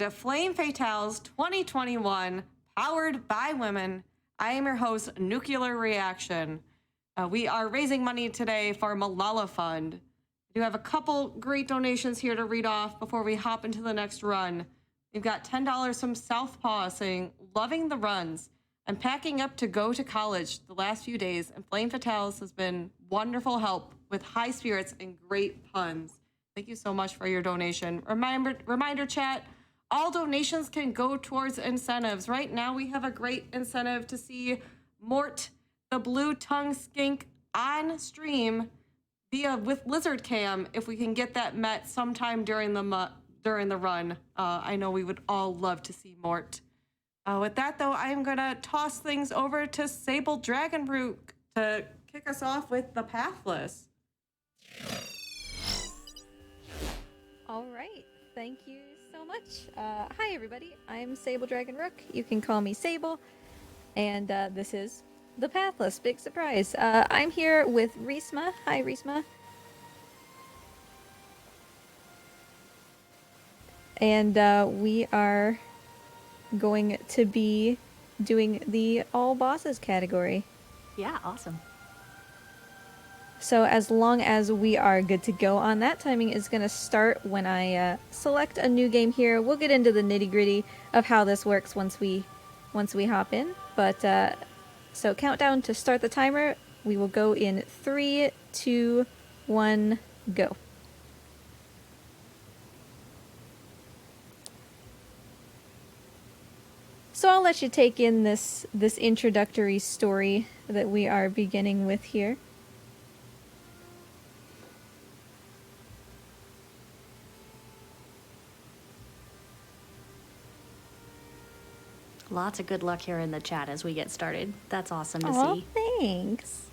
to Flame Fatales 2021, powered by women. I am your host, Nuclear Reaction. We are raising money today for Malala Fund. We do have a couple great donations here to read off before we hop into the next run. We've got $10 from Southpaw saying, loving the runs. I'm packing up to go to college the last few days, and Flame Fatales has been wonderful help with high spirits and great puns. Thank you so much for your donation. Reminder chat, all donations can go towards incentives. Right now we have a great incentive to see Mort, the blue tongue skink, on stream with Lizard Cam if we can get that met sometime during the run. I know we would all love to see Mort. With that though, I am gonna toss things over to SableDragonRook to kick us off with the Pathless. All right, thank you so much. Hi everybody, I'm SableDragonRook. You can call me Sable, and this is the Pathless. Big surprise. I'm here with Rhysma. Hi, Rhysma. And we are going to be doing the all bosses category. Yeah, awesome. So as long as we are good to go on that, timing is going to start when I select a new game here. We'll get into the nitty-gritty of how this works once we hop in. But so countdown to start the timer. We will go in 3, 2, 1, go. So I'll let you take in this introductory story that we are beginning with here. Lots of good luck here in the chat as we get started. That's awesome to Aw, see. Thanks.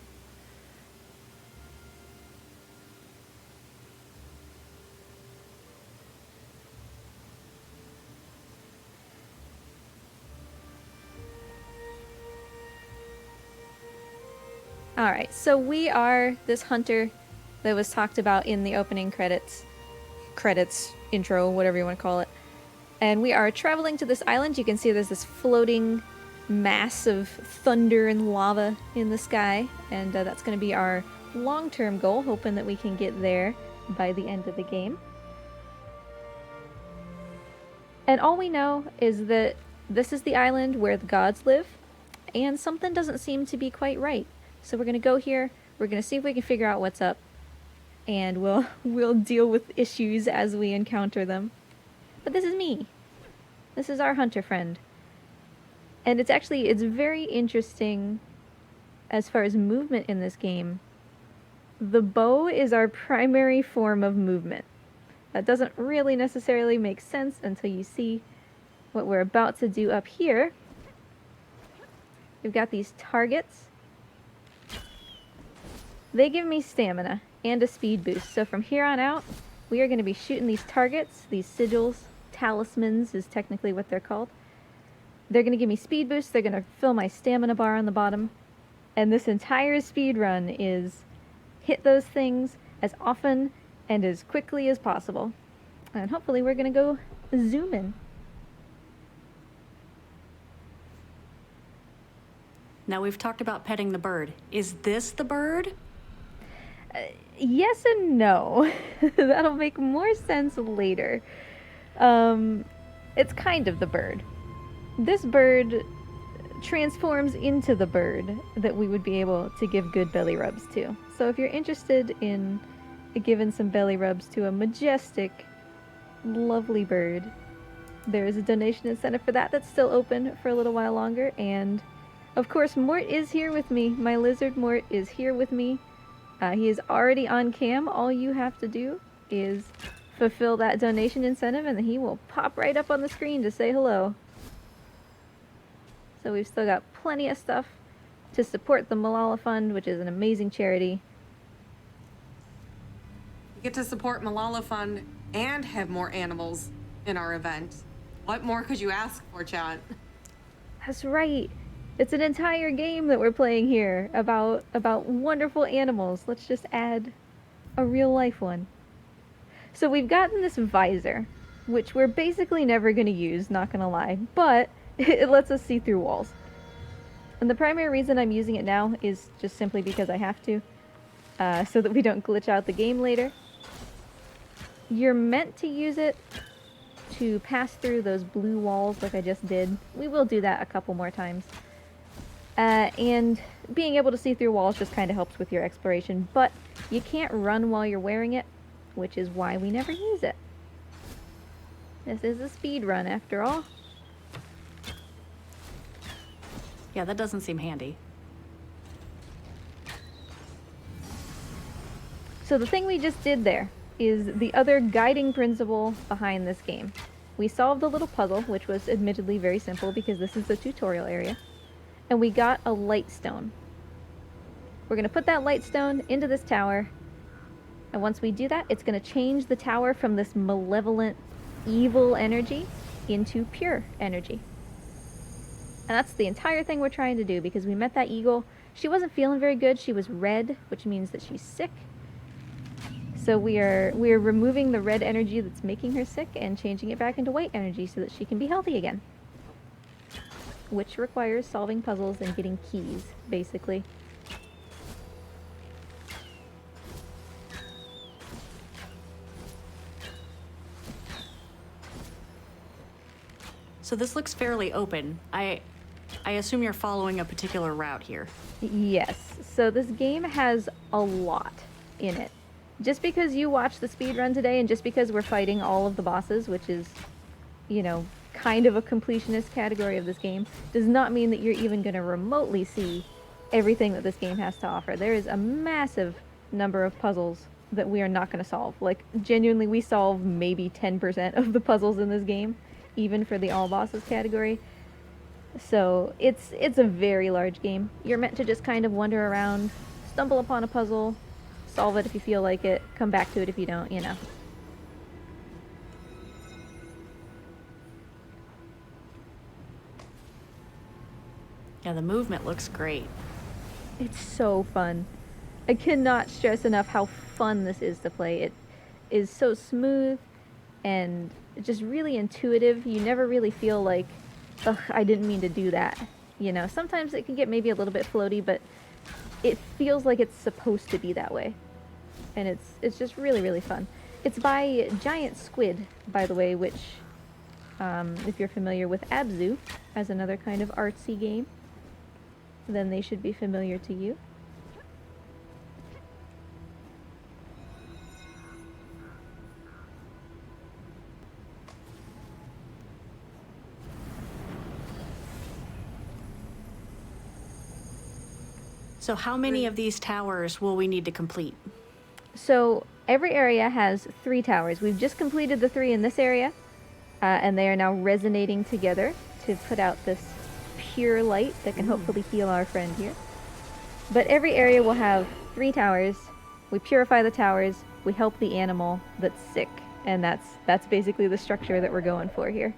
Alright, so we are this hunter that was talked about in the opening credits, intro, whatever you want to call it. And we are traveling to this island. You can see there's this floating mass of thunder and lava in the sky. And that's going to be our long-term goal, hoping that we can get there by the end of the game. And all we know is that this is the island where the gods live. And something doesn't seem to be quite right. So we're going to go here. We're going to see if we can figure out what's up. And we'll deal with issues as we encounter them. But this is me. This is our hunter friend. And it's very interesting as far as movement in this game. The bow is our primary form of movement. That doesn't really necessarily make sense until you see what we're about to do up here. We've got these targets. They give me stamina and a speed boost. So from here on out, we are going to be shooting these targets, these sigils. Talismans is technically what they're called. They're going to give me speed boosts. They're going to fill my stamina bar on the bottom. And this entire speed run is hit those things as often and as quickly as possible. And hopefully we're going to go zoom in. Now we've talked about petting the bird. Is this the bird? Yes and no. That'll make more sense later. It's kind of the bird. This bird transforms into the bird that we would be able to give good belly rubs to. So if you're interested in giving some belly rubs to a majestic, lovely bird, there is a donation incentive for that that's still open for a little while longer. And of course, Mort is here with me. My lizard Mort is here with me. He is already on cam. All you have to do is fulfill that donation incentive and then he will pop right up on the screen to say hello. So we've still got plenty of stuff to support the Malala Fund, which is an amazing charity. We get to support Malala Fund and have more animals in our event. What more could you ask for, chat? That's right. It's an entire game that we're playing here about wonderful animals. Let's just add a real life one. So we've gotten this visor. which we're basically never going to use, not going to lie, but it lets us see through walls. And the primary reason I'm using it now is just simply because I have to, so that we don't glitch out the game later. You're meant to use it to pass through those blue walls like I just did. We will do that a couple more times. And being able to see through walls just kind of helps with your exploration, but you can't run while you're wearing it, which is why we never use it. This is a speed run after all. Yeah, that doesn't seem handy. So the thing we just did there is the other guiding principle behind this game. We solved the little puzzle, which was admittedly very simple because this is the tutorial area, and we got a light stone. We're going to put that light stone into this tower, and once we do that, it's going to change the tower from this malevolent, evil energy into pure energy. And that's the entire thing we're trying to do, because we met that eagle. She wasn't feeling very good. She was red, which means that she's sick. So we are removing the red energy that's making her sick and changing it back into white energy so that she can be healthy again. Which requires solving puzzles and getting keys, basically. So this looks fairly open. I assume you're following a particular route here. Yes. So this game has a lot in it. Just because you watched the speedrun today and just because we're fighting all of the bosses, which is, you know, kind of a completionist category of this game, does not mean that you're even going to remotely see everything that this game has to offer. There is a massive number of puzzles that we are not going to solve. Like, genuinely, we solve maybe 10% of the puzzles in this game, even for the all bosses category. So it's a very large game. You're meant to just kind of wander around, stumble upon a puzzle, solve it if you feel like it, come back to it if you don't, you know. Yeah, the movement looks great. It's so fun. I cannot stress enough how fun this is to play. It is so smooth and just really intuitive. You never really feel like, ugh, I didn't mean to do that. You know, sometimes it can get maybe a little bit floaty, but it feels like it's supposed to be that way. And it's just really, really fun. It's by Giant Squid, by the way, which, if you're familiar with Abzu as another kind of artsy game, then they should be familiar to you. So how many of these towers will we need to complete? So every area has 3 towers. We've just completed the 3 in this area, and they are now resonating together to put out this pure light that can hopefully heal our friend here. But every area will have 3 towers. We purify the towers, we help the animal that's sick, and that's basically the structure that we're going for here.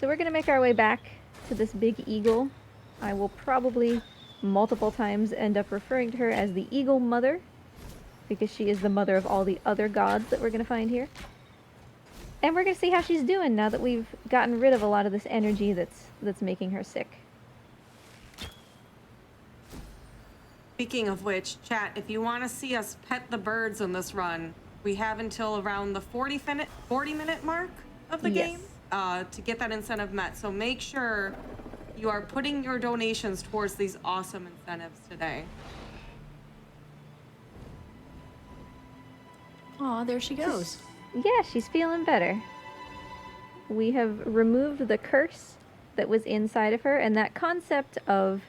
So we're going to make our way back to this big eagle. I will probably multiple times end up referring to her as the Eagle Mother, because she is the mother of all the other gods that we're going to find here. And we're going to see how she's doing now that we've gotten rid of a lot of this energy that's making her sick. Speaking of which, chat, if you want to see us pet the birds in this run, we have until around the 40-minute mark of the game to get that incentive met. So make sure you are putting your donations towards these awesome incentives today. Aw, there she goes. Yeah, she's feeling better. We have removed the curse that was inside of her, and that concept of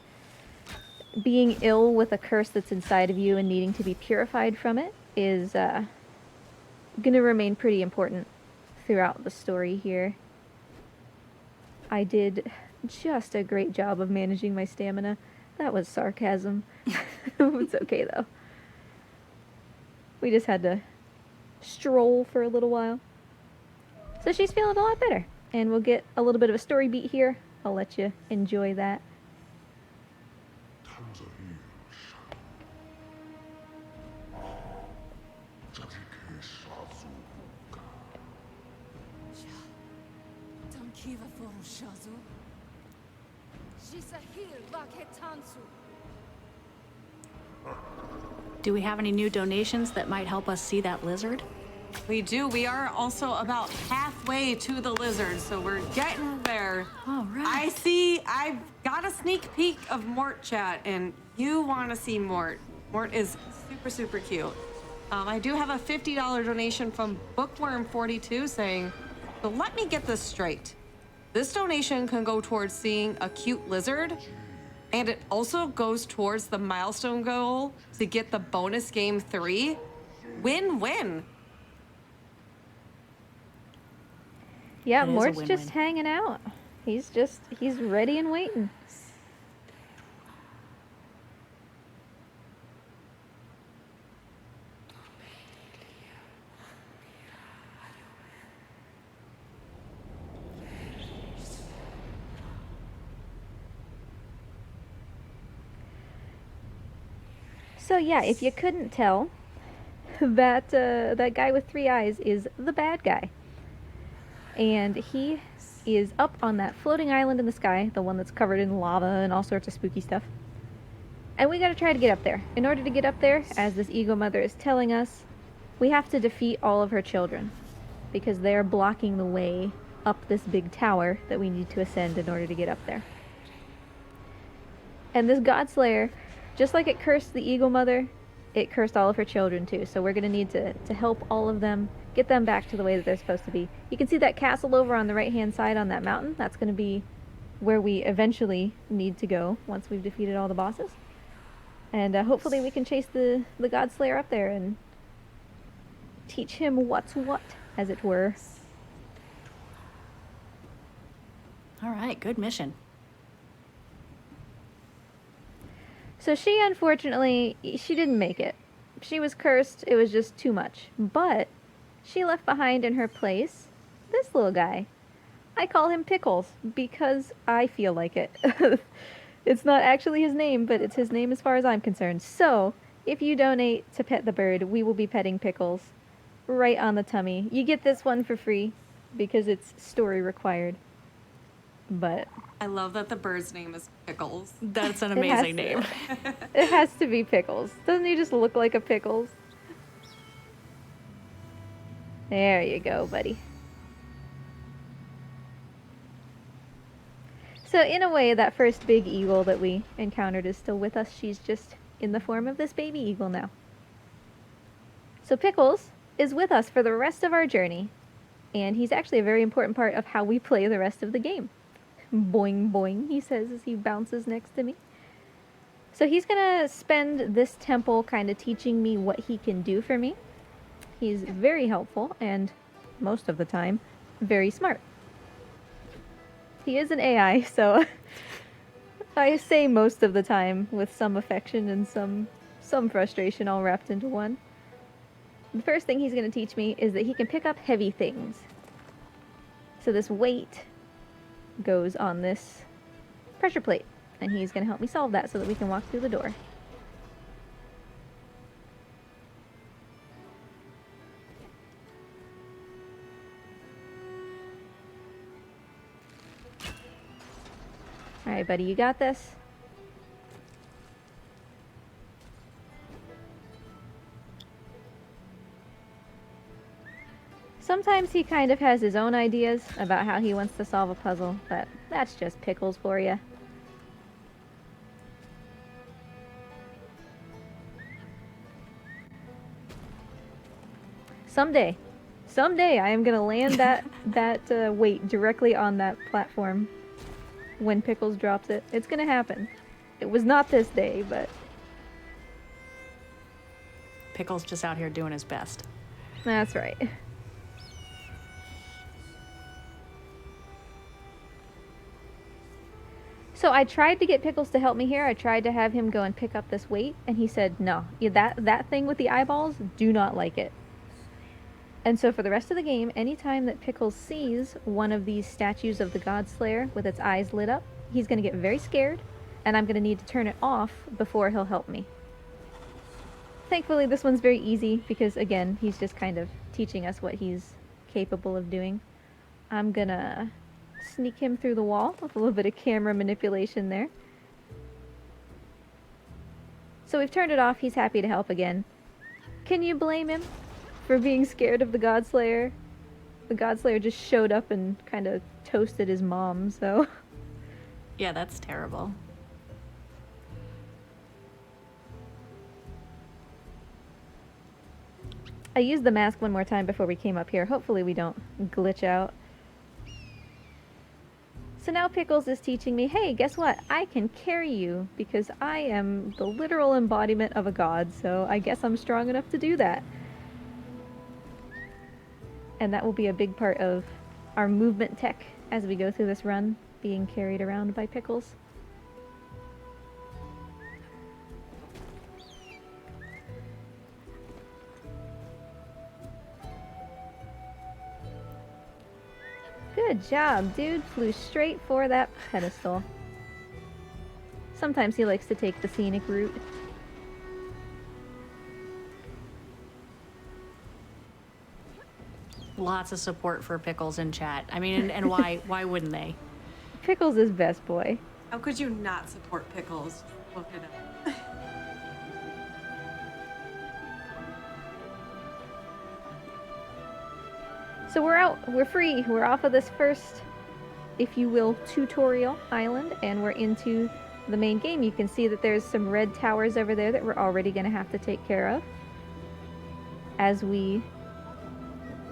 being ill with a curse that's inside of you and needing to be purified from it is going to remain pretty important throughout the story here. I did just a great job of managing my stamina. That was sarcasm. It's okay, though. We just had to stroll for a little while. So she's feeling a lot better. And we'll get a little bit of a story beat here. I'll let you enjoy that. Kiva Forushazu. Shisahil Vaketansu. Do we have any new donations that might help us see that lizard? We do. We are also about halfway to the lizard, so we're getting there. All right. I've got a sneak peek of Mort chat, and you want to see Mort. Mort is super, super cute. I do have a $50 donation from Bookworm42 saying, so let me get this straight. This donation can go towards seeing a cute lizard, and it also goes towards the milestone goal to get the bonus game 3. Win-win. Yeah, It is a Mort's win-win. just hanging out. He's ready and waiting. So yeah, if you couldn't tell, that guy with 3 eyes is the bad guy. And he is up on that floating island in the sky, the one that's covered in lava and all sorts of spooky stuff. And we gotta try to get up there. In order to get up there, as this ego mother is telling us, we have to defeat all of her children, because they're blocking the way up this big tower that we need to ascend in order to get up there. And this God Slayer, just like it cursed the ego mother, it cursed all of her children too. So we're gonna need to help all of them, get them back to the way that they're supposed to be. You can see that castle over on the right-hand side on that mountain. That's gonna be where we eventually need to go once we've defeated all the bosses. And hopefully we can chase the God Slayer up there and teach him what's what, as it were. All right, good mission. So she, unfortunately, she didn't make it. She was cursed, it was just too much. But she left behind in her place this little guy. I call him Pickles because I feel like it. It's not actually his name, but it's his name as far as I'm concerned. So, if you donate to pet the bird, we will be petting Pickles right on the tummy. You get this one for free because it's story required. But I love that the bird's name is Pickles. That's an It has amazing to. name. it has to be Pickles. Doesn't he just look like a Pickles? There you go, buddy. So in a way, that first big eagle that we encountered is still with us. She's just in the form of this baby eagle now. So Pickles is with us for the rest of our journey, and he's actually a very important part of how we play the rest of the game. Boing, boing, he says as he bounces next to me. So he's gonna spend this temple kind of teaching me what he can do for me. He's very helpful, and most of the time, very smart. He is an AI, so I say most of the time with some affection and some frustration all wrapped into one. The first thing he's going to teach me is that he can pick up heavy things. So this weight goes on this pressure plate, and he's going to help me solve that so that we can walk through the door. Alright, buddy, you got this? Sometimes he kind of has his own ideas about how he wants to solve a puzzle, but that's just Pickles for you. Someday I am gonna land that weight directly on that platform when Pickles drops it. It's gonna happen. It was not this day, but Pickles just out here doing his best. that's right. So I tried to get Pickles to help me here. I tried to have him go and pick up this weight, and he said, no, that thing with the eyeballs, do not like it. And so for the rest of the game, anytime that Pickles sees one of these statues of the God Slayer with its eyes lit up, he's going to get very scared, and I'm going to need to turn it off before he'll help me. Thankfully, this one's very easy because, again, he's just kind of teaching us what he's capable of doing. I'm going to sneak him through the wall with a little bit of camera manipulation there. So we've turned it off. He's happy to help again. Can you blame him for being scared of the Godslayer? The Godslayer just showed up and kind of toasted his mom, so... Yeah, that's terrible. I used the mask one more time before we came up here. Hopefully we don't glitch out. So now Pickles is teaching me, hey, guess what? I can carry you because I am the literal embodiment of a god, so I guess I'm strong enough to do that. And that will be a big part of our movement tech as we go through this run, being carried around by Pickles. Good job, dude. Flew straight for that pedestal. Sometimes he likes to take the scenic route. Lots of support for Pickles in chat. I mean, and why wouldn't they? Pickles is best boy. How could you not support Pickles? Look it up. So we're out, we're free, we're off of this first, if you will, tutorial island, and we're into the main game. You can see that there's some red towers over there that we're already going to have to take care of as we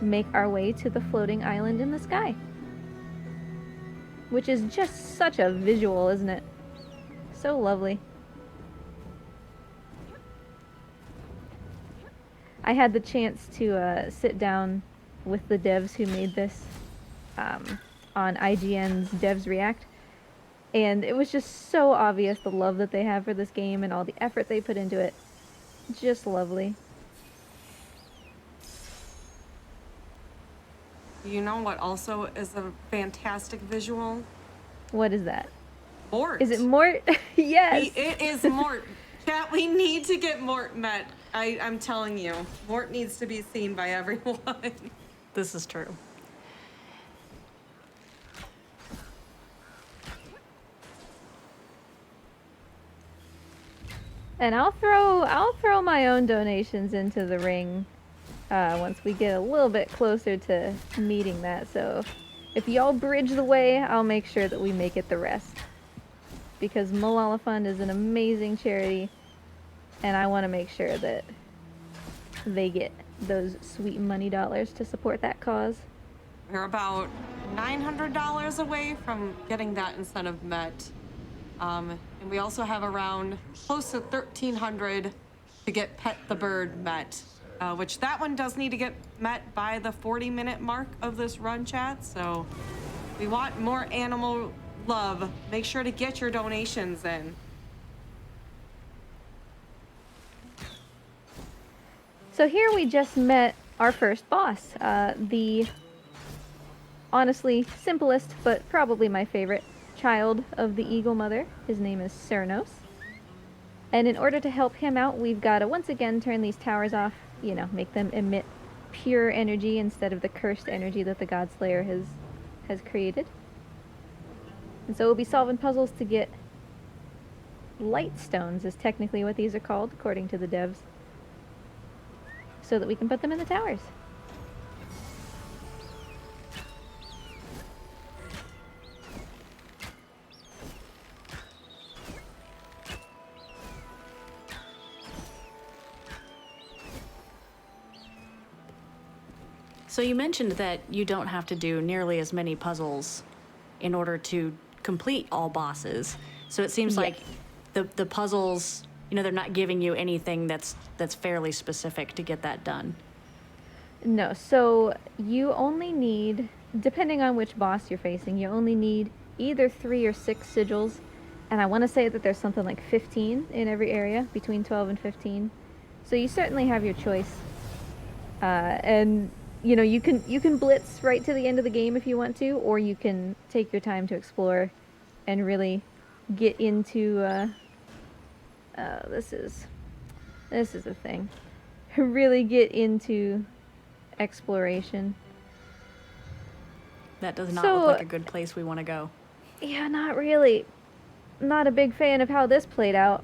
make our way to the floating island in the sky. Which is just such a visual, isn't it? So lovely. I had the chance to sit down with the devs who made this on IGN's Devs React, and it was just so obvious the love that they have for this game and all the effort they put into it. Just lovely. You know what also is a fantastic visual? What is that? Mort. Is it Mort? Yes! It is Mort. Chat, we need to get Mort met. I'm telling you, Mort needs to be seen by everyone. This is true. And I'll throw my own donations into the ring once we get a little bit closer to meeting that. So if y'all bridge the way, I'll make sure that we make it the rest. Because Malala Fund is an amazing charity, and I want to make sure that they get those sweet money dollars to support that cause. We're about $900 away from getting that incentive met. And we also have around close to $1,300 to get Pet the Bird met, which that one does need to get met by the 40-minute mark of this run, chat. So we want more animal love. Make sure to get your donations in. So here we just met our first boss, the honestly simplest but probably my favorite child of the Eagle Mother. His name is Cernos. And in order to help him out, we've got to once again turn these towers off, you know, make them emit pure energy instead of the cursed energy that the Godslayer has created. And so we'll be solving puzzles to get light stones, is technically what these are called, according to the devs, so that we can put them in the towers. So you mentioned that you don't have to do nearly as many puzzles in order to complete all bosses. So it seems like the puzzles, you know, they're not giving you anything that's fairly specific to get that done. No, so you only need, depending on which boss you're facing, you only need either 3 or 6 sigils. And I want to say that there's something like 15 in every area, between 12 and 15. So you certainly have your choice. And you know, you can blitz right to the end of the game if you want to, or you can take your time to explore and really get into this is a thing. Really get into exploration. That does not So- look like a good place we want to go. Yeah, not really. Not a big fan of how this played out.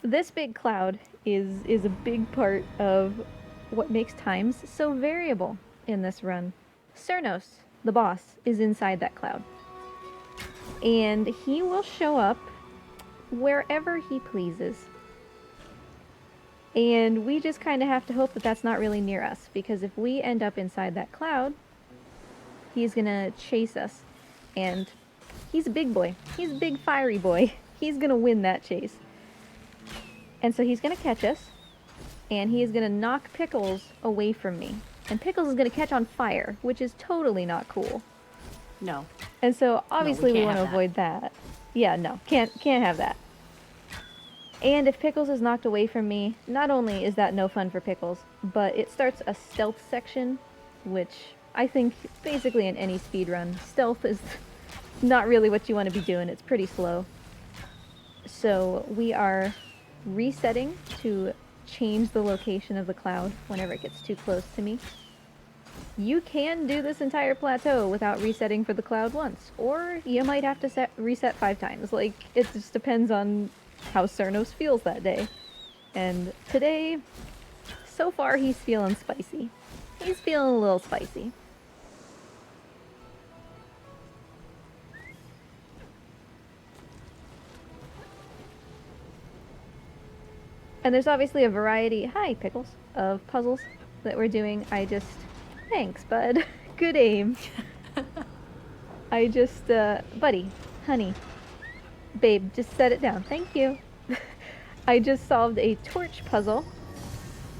This big cloud is a big part of what makes times so variable in this run. Cernos, the boss, is inside that cloud. And he will show up wherever he pleases. And we just kind of have to hope that that's not really near us, because if we end up inside that cloud, he's gonna chase us. And he's a big boy. He's a big fiery boy. He's gonna win that chase. And so he's gonna catch us, and he is gonna knock Pickles away from me. And Pickles is gonna catch on fire, which is totally not cool. No. And so obviously we can't want to have that. avoid that. Yeah, no, can't have that. And if Pickles is knocked away from me, not only is that no fun for Pickles, but it starts a stealth section, which I think basically in any speedrun, stealth is not really what you want to be doing. It's pretty slow. So we are resetting to change the location of the cloud whenever it gets too close to me. You can do this entire plateau without resetting for the cloud once, or you might have to reset 5 times. Like, it just depends on how Cernos feels that day. And today, so far, he's feeling spicy. He's feeling a little spicy. And there's obviously a variety, hi Pickles, of puzzles that we're doing. Thanks bud, good aim. Buddy, honey, babe, just set it down, thank you. I just solved a torch puzzle,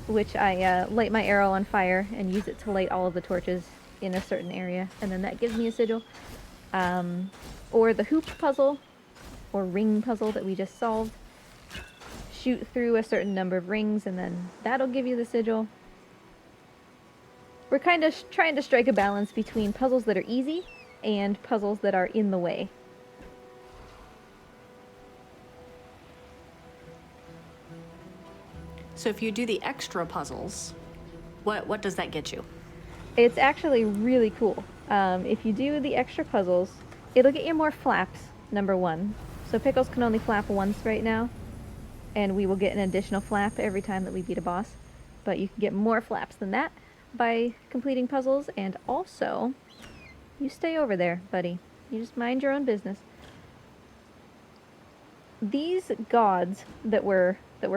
which I light my arrow on fire and use it to light all of the torches in a certain area, and then that gives me a sigil. Or the hoop puzzle, or ring puzzle that we just solved. Shoot through a certain number of rings, and then that'll give you the sigil. We're kind of trying to strike a balance between puzzles that are easy and puzzles that are in the way. So if you do the extra puzzles, what does that get you? It's actually really cool. If you do the extra puzzles, it'll get you more flaps, number 1. So Pickles can only flap once right now, and we will get an additional flap every time that we beat a boss. But you can get more flaps than that by completing puzzles, and also, you stay over there, buddy. You just mind your own business. These gods that we're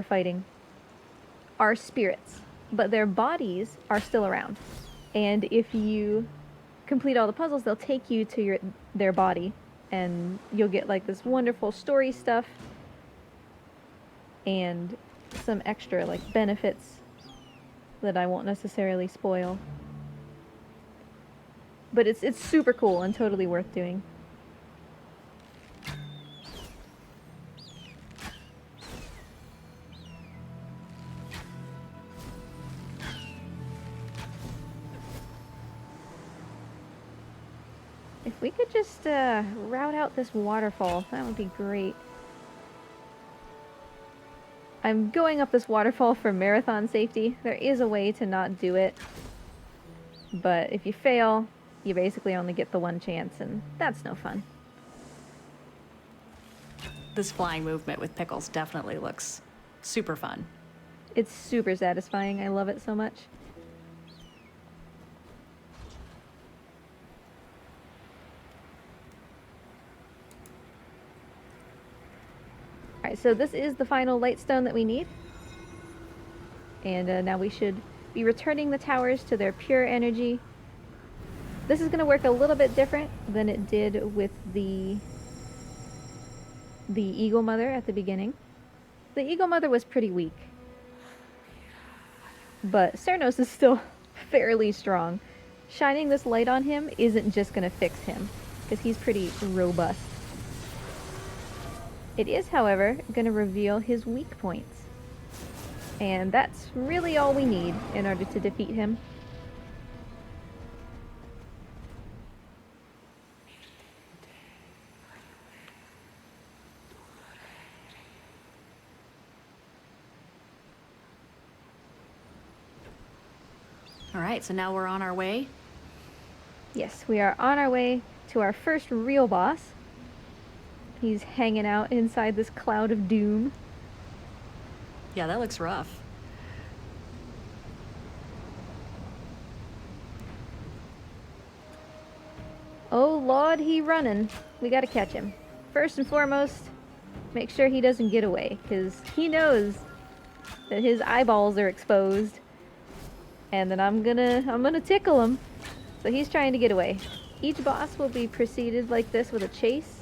fighting are spirits, but their bodies are still around. And if you complete all the puzzles, they'll take you to their body, and you'll get like this wonderful story stuff and some extra like benefits that I won't necessarily spoil. But it's super cool and totally worth doing. If we could just route out this waterfall, that would be great. I'm going up this waterfall for marathon safety. There is a way to not do it, but if you fail, you basically only get the one chance, and that's no fun. This flying movement with Pickles definitely looks super fun. It's super satisfying. I love it so much. Alright, so this is the final lightstone that we need. And now we should be returning the towers to their pure energy. This is going to work a little bit different than it did with the Eagle Mother at the beginning. The Eagle Mother was pretty weak, but Cernos is still fairly strong. Shining this light on him isn't just going to fix him, because he's pretty robust. It is, however, going to reveal his weak points. And that's really all we need in order to defeat him. All right, so now we're on our way. Yes, we are on our way to our first real boss. He's hanging out inside this cloud of doom. Yeah, that looks rough. Oh Lord, he running. We gotta catch him. First and foremost, make sure he doesn't get away, because he knows that his eyeballs are exposed. And then I'm gonna tickle him. So he's trying to get away. Each boss will be preceded like this with a chase.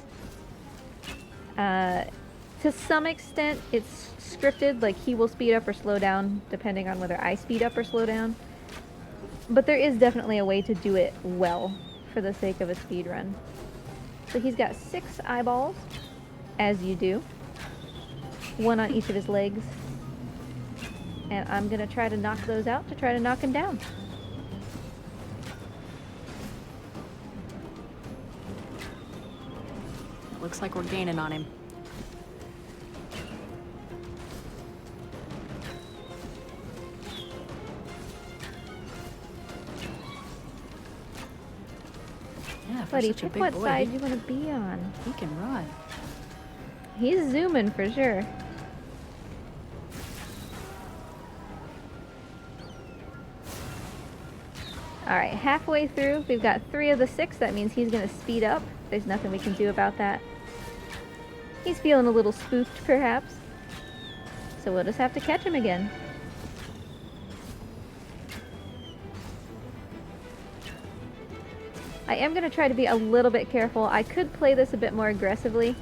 To some extent, it's scripted, like he will speed up or slow down depending on whether I speed up or slow down. But there is definitely a way to do it well for the sake of a speed run. So he's got 6 eyeballs, as you do. 1 on each of his legs. And I'm gonna try to knock those out to try to knock him down. Looks like we're gaining on him. Yeah, for Buddy, such a pick big what boy, side you want to be on. he can run. He's zooming for sure. Alright, halfway through, we've got 3 of the 6. That means he's going to speed up. There's nothing we can do about that. He's feeling a little spooked, perhaps. So we'll just have to catch him again. I am going to try to be a little bit careful. I could play this a bit more aggressively.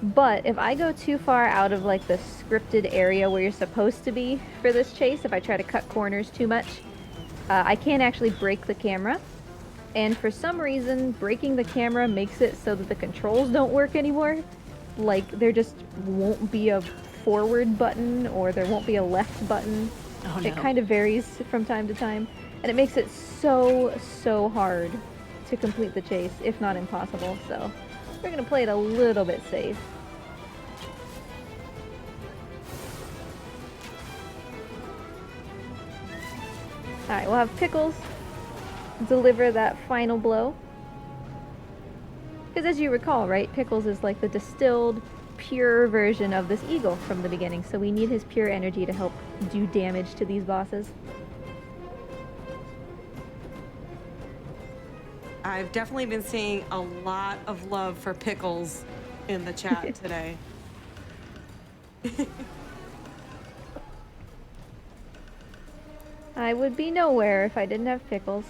But if I go too far out of like the scripted area where you're supposed to be for this chase, if I try to cut corners too much, I can't actually break the camera. And for some reason, breaking the camera makes it so that the controls don't work anymore. Like, there just won't be a forward button or there won't be a left button. Oh, no. It kind of varies from time to time. And it makes it so hard to complete the chase, if not impossible. So we're going to play it a little bit safe. Alright, we'll have Pickles deliver that final blow. Because as you recall, right, Pickles is like the distilled, pure version of this eagle from the beginning, so we need his pure energy to help do damage to these bosses. I've definitely been seeing a lot of love for Pickles in the chat today. I would be nowhere if I didn't have Pickles.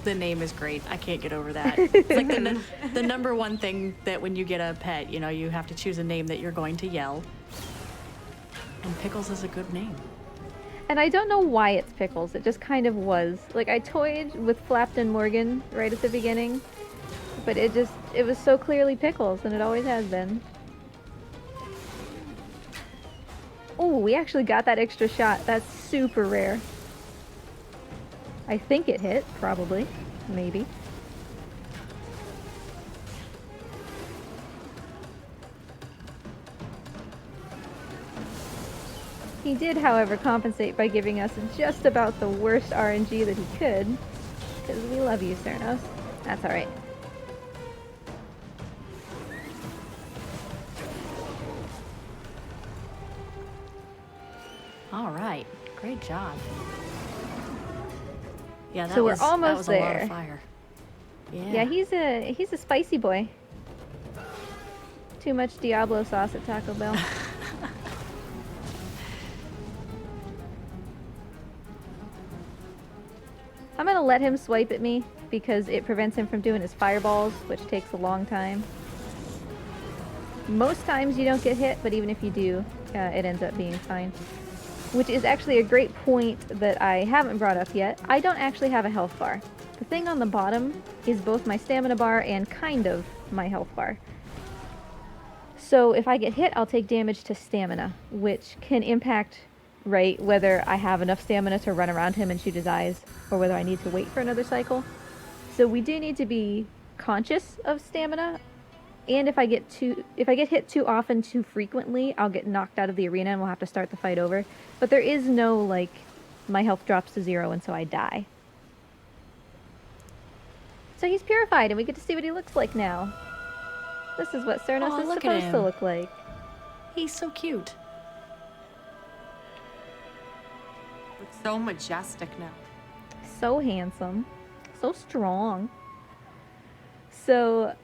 The name is great. I can't get over that. It's like the number one thing that when you get a pet, you know, you have to choose a name that you're going to yell. And Pickles is a good name. And I don't know why it's Pickles, it just kind of was. Like, I toyed with Flapton Morgan right at the beginning, but it was so clearly Pickles, and it always has been. Oh, we actually got that extra shot. That's super rare. I think it hit, probably. Maybe. He did, however, compensate by giving us just about the worst RNG that he could. Because we love you, Cernos. That's alright. All right. Great job. Yeah, that So we're was, almost that was a lot there. of fire. Yeah, he's a spicy boy. Too much Diablo sauce at Taco Bell. I'm gonna let him swipe at me because it prevents him from doing his fireballs, which takes a long time. Most times you don't get hit, but even if you do, it ends up being fine. Which is actually a great point that I haven't brought up yet. I don't actually have a health bar. The thing on the bottom is both my stamina bar and kind of my health bar. So if I get hit, I'll take damage to stamina, which can impact, right, whether I have enough stamina to run around him and shoot his eyes, or whether I need to wait for another cycle. So we do need to be conscious of stamina, And if I get hit too often, too frequently, I'll get knocked out of the arena and we'll have to start the fight over. But there is no, like, my health drops to 0 and so I die. So he's purified and we get to see what he looks like now. This is what Cernos is supposed to look like. He's so cute. Looks so majestic now. So handsome. So strong. So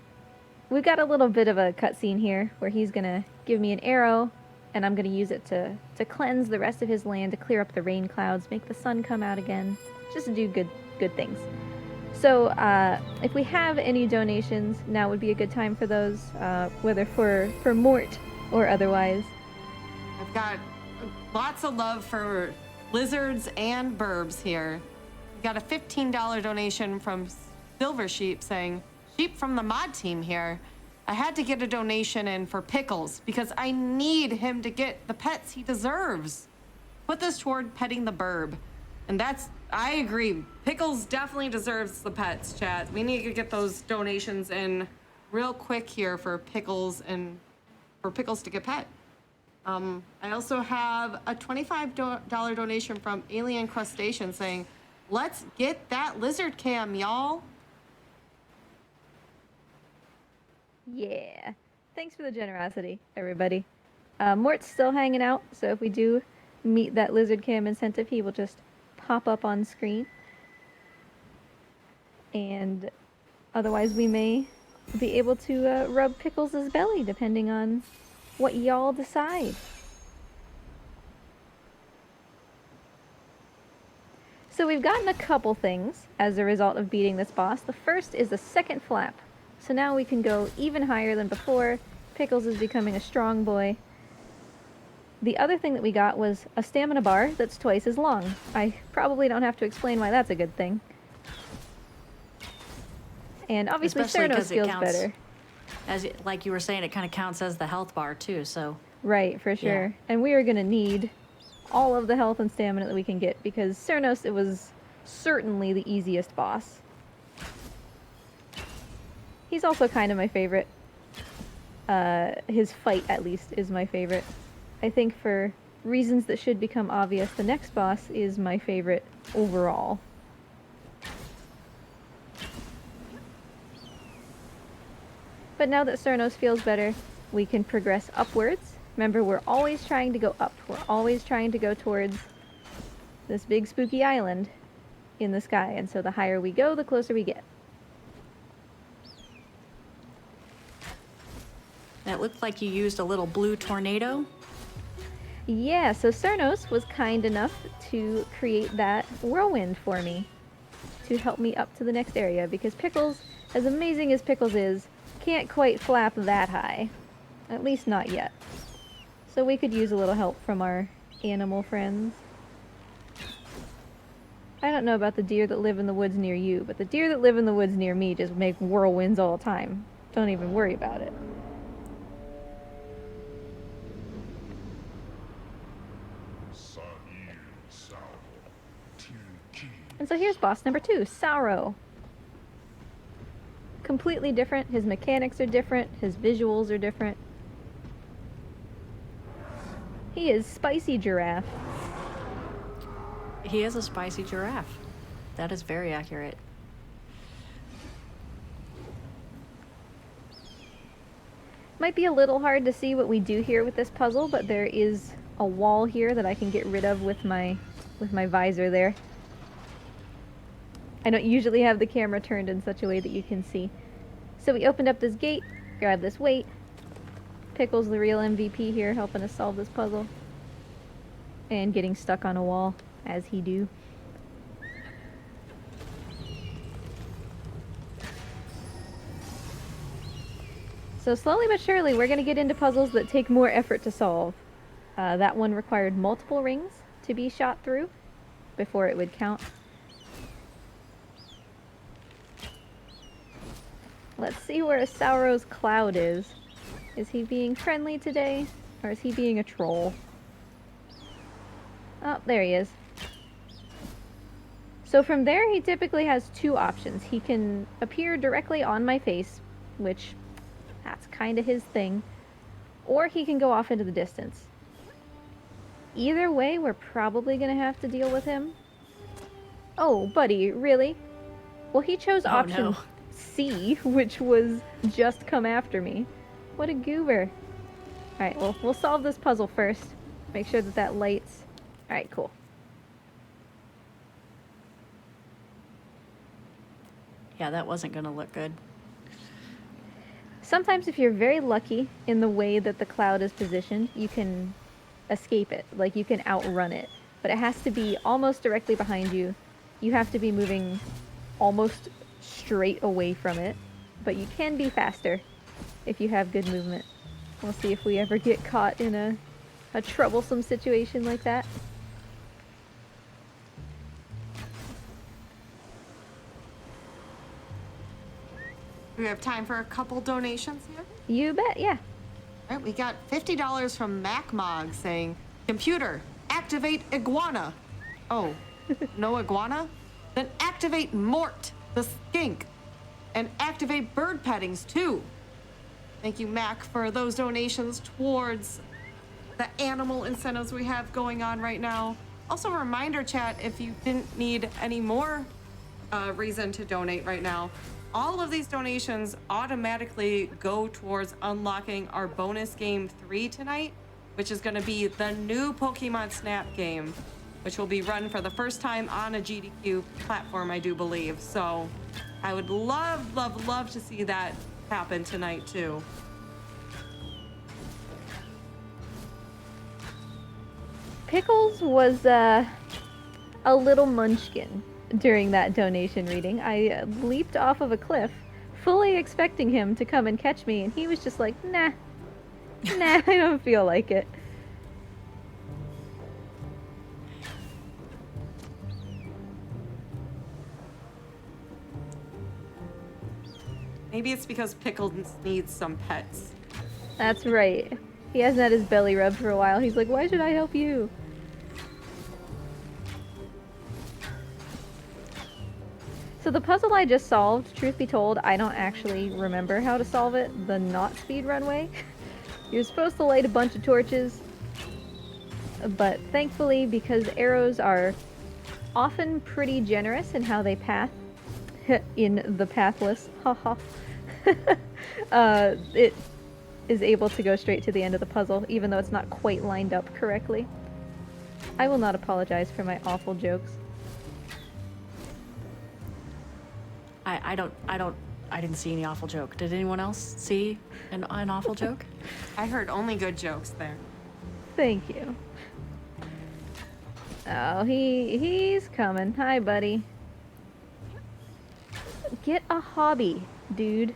we've got a little bit of a cutscene here where he's gonna give me an arrow and I'm gonna use it to cleanse the rest of his land, to clear up the rain clouds, make the sun come out again, just to do good things. So if we have any donations, now would be a good time for those, whether for Mort or otherwise. I've got lots of love for lizards and burbs here. We got a $15 donation from Silver Sheep saying, "Sheep from the mod team here. I had to get a donation in for Pickles because I need him to get the pets he deserves. Put this toward petting the burb." And I agree. Pickles definitely deserves the pets, chat. We need to get those donations in real quick here for Pickles and for Pickles to get pet. I also have a $25 donation from Alien Crustacean saying, "Let's get that lizard cam, y'all." Yeah. Thanks for the generosity, everybody. Mort's still hanging out, so if we do meet that lizard cam incentive, he will just pop up on screen. And otherwise we may be able to rub Pickles' belly, depending on what y'all decide. So we've gotten a couple things as a result of beating this boss. The first is the second flap. So now we can go even higher than before. Pickles is becoming a strong boy. The other thing that we got was a stamina bar that's twice as long. I probably don't have to explain why that's a good thing. And obviously Cernos feels better. Like you were saying, it kind of counts as the health bar too, so. Right, for sure. Yeah. And we are going to need all of the health and stamina that we can get, because Cernos, it was certainly the easiest boss. He's also kind of my favorite. His fight, at least, is my favorite. I think for reasons that should become obvious, the next boss is my favorite overall. But now that Cernos feels better, we can progress upwards. Remember, we're always trying to go up. We're always trying to go towards this big spooky island in the sky. And so the higher we go, the closer we get. And it looked like you used a little blue tornado. Yeah, so Cernos was kind enough to create that whirlwind for me to help me up to the next area, because Pickles, as amazing as Pickles is, can't quite flap that high. At least not yet. So we could use a little help from our animal friends. I don't know about the deer that live in the woods near you, but the deer that live in the woods near me just make whirlwinds all the time. Don't even worry about it. And so here's boss number 2, Sauro. Completely different. His mechanics are different. His visuals are different. He is Spicy Giraffe. He is a spicy giraffe. That is very accurate. Might be a little hard to see what we do here with this puzzle, but there is a wall here that I can get rid of with my visor there. I don't usually have the camera turned in such a way that you can see. So we opened up this gate, grabbed this weight. Pickles, the real MVP here, helping us solve this puzzle. And getting stuck on a wall, as he do. So slowly but surely, we're going to get into puzzles that take more effort to solve. That one required multiple rings to be shot through before it would count. Let's see where Sauro's cloud is. Is he being friendly today, or is he being a troll? Oh, there he is. So from there, he typically has two options. He can appear directly on my face, which That's kind of his thing. Or he can go off into the distance. Either way, we're probably going to have to deal with him. Oh, buddy, really? Well, he chose option no. C, which was just come after me. What a goober. Alright, well, we'll solve this puzzle first. Make sure that that lights. Alright, cool. Yeah, that wasn't gonna look good. Sometimes if you're very lucky in the way that the cloud is positioned, you can escape it. Like, you can outrun it. But it has to be almost directly behind you. You have to be moving almost straight away from it. But you can be faster if you have good movement. We'll see if we ever get caught in a troublesome situation like that. We have time for a couple donations here. You bet, yeah. All right, we got $50 from MacMog saying, "Computer, activate iguana." Oh, no iguana? Then activate Mort, the skink, and activate bird pettings too. Thank you, Mac, for those donations towards the animal incentives we have going on right now. Also, a reminder, chat, if you didn't need any more reason to donate right now, all of these donations automatically go towards unlocking our bonus game 3 tonight, which is going to be the new Pokemon Snap game, which will be run for the first time on a GDQ platform, I do believe. So I would love, love, love to see that happen tonight too. Pickles was a little munchkin during that donation reading. I leaped off of a cliff, fully expecting him to come and catch me, and he was just like, nah, I don't feel like it. Maybe it's because Pickle needs some pets. That's right. He hasn't had his belly rubbed for a while. He's like, why should I help you? So the puzzle I just solved, truth be told, I don't actually remember how to solve it. The not speed runway. You're supposed to light a bunch of torches, but thankfully, because arrows are often pretty generous in how they path in the Pathless, haha, it is able to go straight to the end of the puzzle, even though it's not quite lined up correctly. I will not apologize for my awful jokes. I didn't see any awful joke. Did anyone else see an awful joke? I heard only good jokes there. Thank you. Oh, he's coming. Hi, buddy. Get a hobby, dude.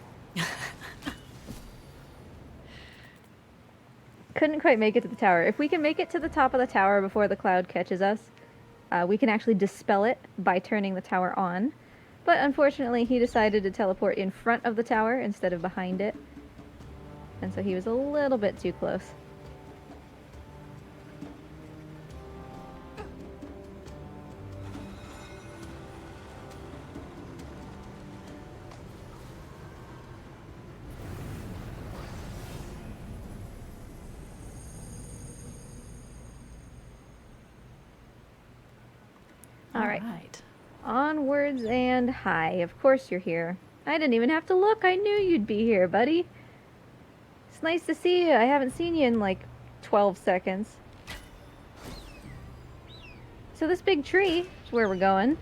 Couldn't quite make it to the tower. If we can make it to the top of the tower before the cloud catches us, we can actually dispel it by turning the tower on. But unfortunately, he decided to teleport in front of the tower instead of behind it. And so he was a little bit too close. All right. Onwards and hi. Of course you're here. I didn't even have to look. I knew you'd be here, buddy. It's nice to see you. I haven't seen you in like 12 seconds. So this big tree is where we're going.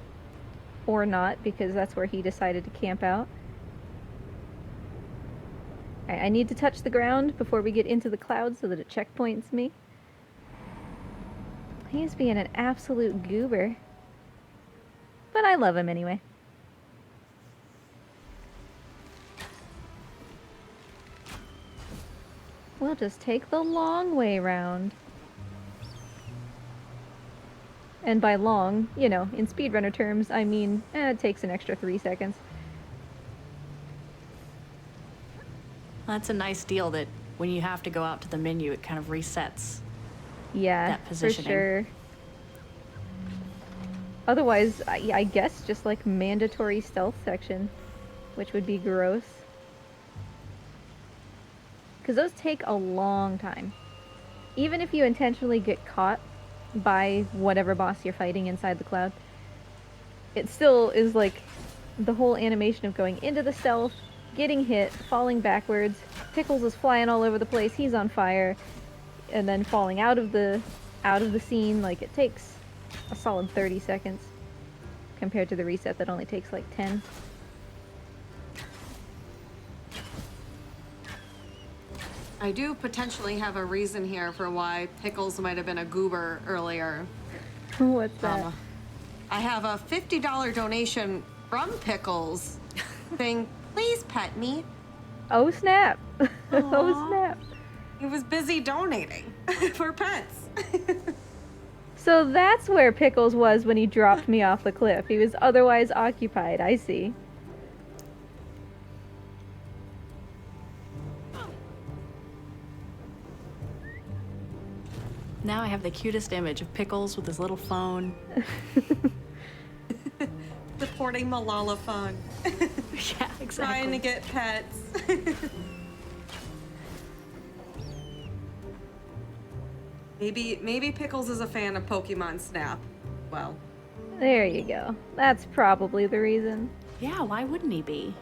Or not, because that's where he decided to camp out. Alright, I need to touch the ground before we get into the clouds so that it checkpoints me. He's being an absolute goober. But I love him anyway. We'll just take the long way round. And by long, you know, in speedrunner terms, I mean, it takes an extra 3 seconds. That's a nice deal that when you have to go out to the menu, it kind of resets. Yeah, that positioning. for sure. Otherwise, I guess just like mandatory stealth section, which would be gross. because those take a long time. Even if you intentionally get caught by whatever boss you're fighting inside the cloud, it still is like the whole animation of going into the stealth, getting hit, falling backwards. Pickles is flying all over the place. He's on fire, and then falling out of the scene. Like, it takes a solid 30 seconds compared to the reset that only takes like 10. I do potentially have a reason here for why Pickles might have been a goober earlier. What's that? I have a $50 donation from Pickles saying, please pet me. Oh snap! Oh snap! He was busy donating for pets. So that's where Pickles was when he dropped me off the cliff. He was otherwise occupied, I see. Now I have the cutest image of Pickles with his little phone. Supporting Malala Fund. Yeah, exactly. Trying to get pets. Maybe Pickles is a fan of Pokemon Snap. Well, There you go. That's probably the reason. Yeah, why wouldn't he be?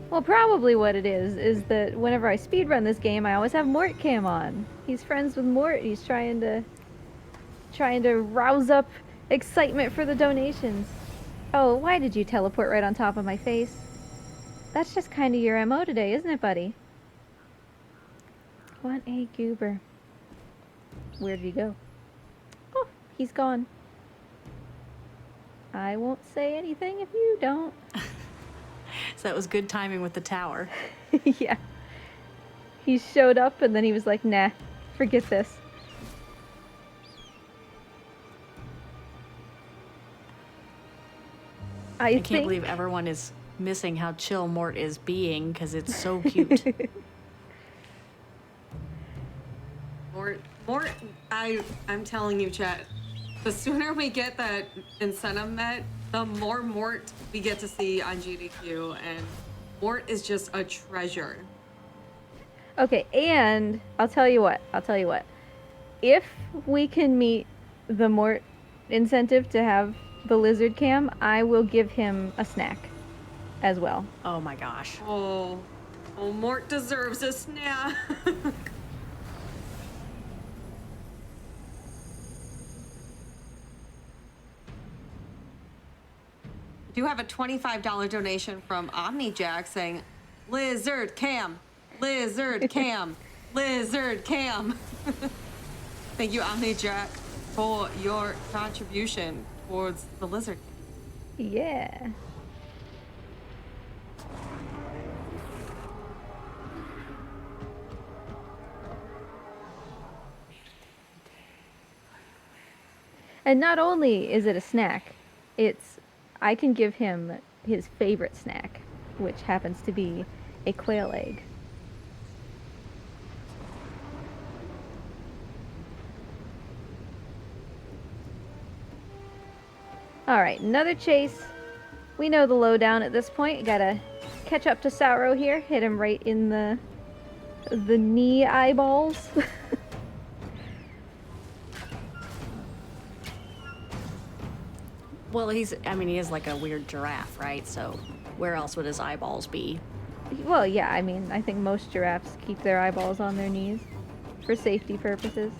Well, probably what it is that whenever I speedrun this game, I always have Mort cam on. He's friends with Mort. He's trying to rouse up excitement for the donations. Oh, why did you teleport right on top of my face? That's just kind of your MO today, isn't it, buddy? What a goober. Where did he go? Oh, he's gone. I won't say anything if you don't. So that was good timing with the tower. Yeah. He showed up and then he was like, nah, forget this. I can't believe everyone is missing how chill Mort is being because it's so cute. Mort, I'm telling you, chat, the sooner we get that incentive met, the more Mort we get to see on GDQ, and Mort is just a treasure. Okay, and I'll tell you what. If we can meet the Mort incentive to have the lizard cam, I will give him a snack as well. Oh my gosh. Oh, Mort deserves a snack. I do have a $25 donation from OmniJack saying, Lizard Cam, Lizard Cam, Lizard Cam. Thank you, OmniJack, for your contribution towards the Lizard Cam. Yeah. And not only is it a snack, I can give him his favorite snack, which happens to be a quail egg. Alright, another chase. We know the lowdown at this point. Gotta catch up to Sauro here. Hit him right in the knee eyeballs. Well, he is like a weird giraffe, right? So where else would his eyeballs be? Well, yeah, I mean, I think most giraffes keep their eyeballs on their knees for safety purposes.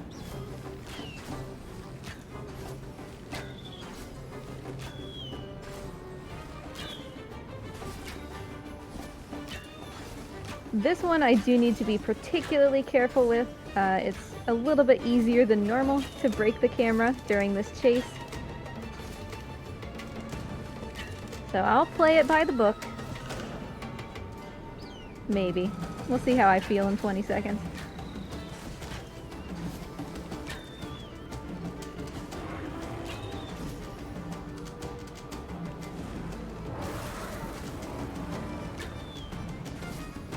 This one I do need to be particularly careful with. It's a little bit easier than normal to break the camera during this chase. So I'll play it by the book. Maybe. We'll see how I feel in 20 seconds.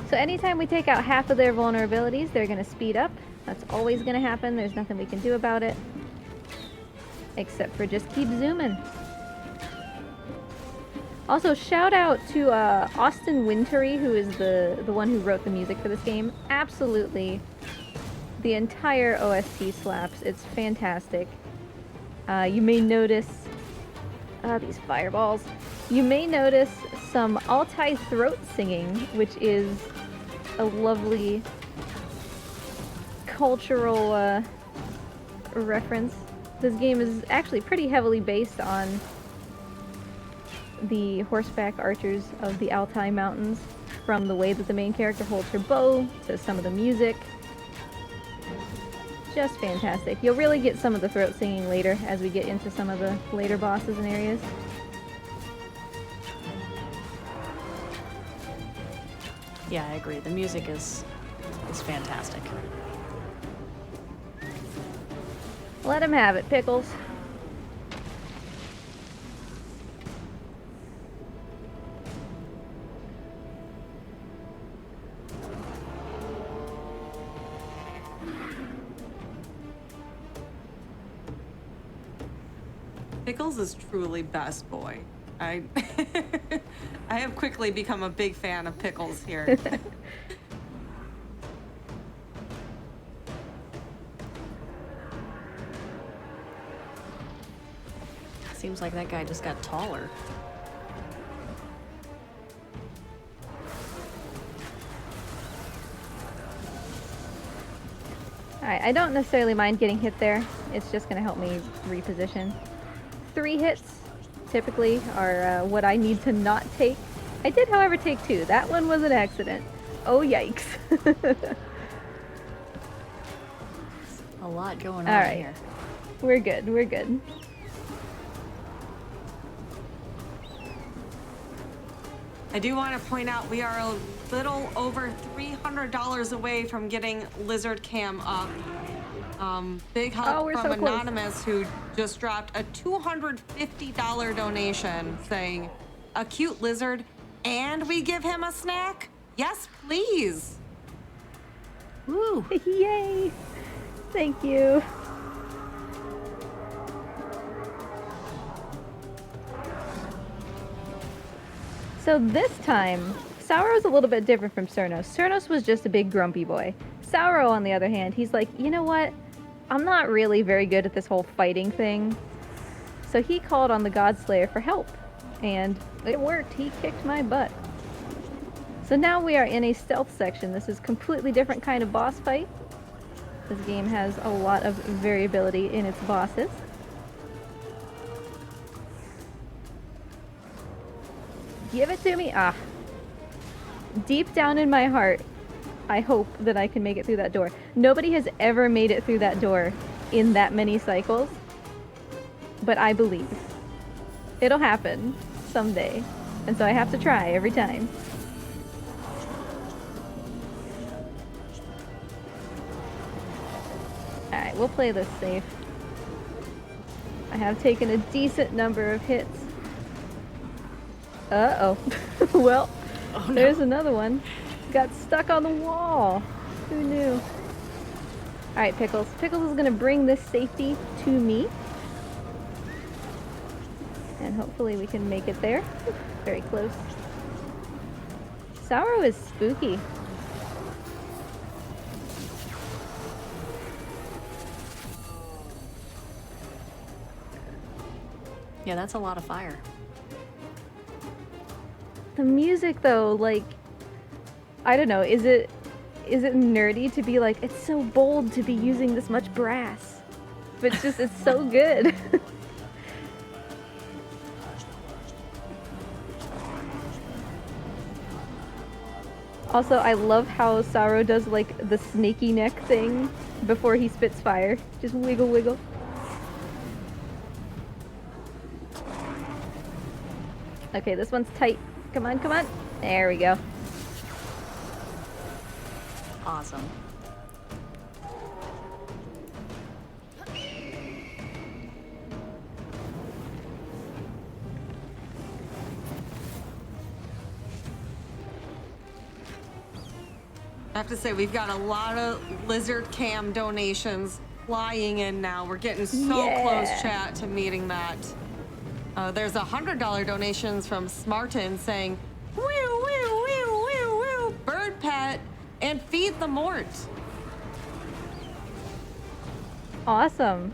So anytime we take out half of their vulnerabilities, they're going to speed up. That's always going to happen. There's nothing we can do about it. Except for just keep zooming. Also, shout out to Austin Wintory, who is the one who wrote the music for this game. Absolutely, the entire OST slaps. It's fantastic. You may notice these fireballs. You may notice some Altai throat singing, which is a lovely cultural reference. This game is actually pretty heavily based on the horseback archers of the Altai Mountains, from the way that the main character holds her bow to some of the music. Just fantastic. You'll really get some of the throat singing later as we get into some of the later bosses and areas. Yeah, I agree. The music is fantastic. Let him have it, Pickles. Pickles is truly best boy. I I have quickly become a big fan of Pickles here. Seems like that guy just got taller. Alright, I don't necessarily mind getting hit there. It's just going to help me reposition. 3 hits typically are what I need to not take. I did, however, take 2. That one was an accident. Oh, yikes. A lot going on Alright. here. We're good, we're good. I do want to point out we are a little over $300 away from getting Lizard Cam up. Big help we're from so close. Anonymous, who just dropped a $250 donation saying, a cute lizard, and we give him a snack? Yes, please. Woo! Yay! Thank you. So this time, Sauro's a little bit different from Cernos. Cernos was just a big grumpy boy. Sauro, on the other hand, he's like, you know what? I'm not really very good at this whole fighting thing. So he called on the Godslayer for help. And it worked. He kicked my butt. So now we are in a stealth section. This is a completely different kind of boss fight. This game has a lot of variability in its bosses. Give it to me. Ah. Deep down in my heart, I hope that I can make it through that door. Nobody has ever made it through that door in that many cycles. But I believe. It'll happen someday. And so I have to try every time. Alright, we'll play this safe. I have taken a decent number of hits. Uh-oh. Well, Oh, no. there's another one. Got stuck on the wall. Who knew? Alright, Pickles. Pickles is gonna bring this safety to me. And hopefully we can make it there. Very close. Sauro is spooky. Yeah, that's a lot of fire. The music though, like, I don't know, is it nerdy to be like, it's so bold to be using this much brass? But it's so good. Also, I love how Sauro does like the snaky neck thing before he spits fire. Just wiggle wiggle. Okay, this one's tight. Come on, come on. There we go. Awesome. I have to say, we've got a lot of Lizard Cam donations flying in now. We're getting so Yeah. close, chat, to meeting that There's $100 donations from Smartin saying, woo, woo, woo, woo, woo, bird pet, and feed the mort. Awesome.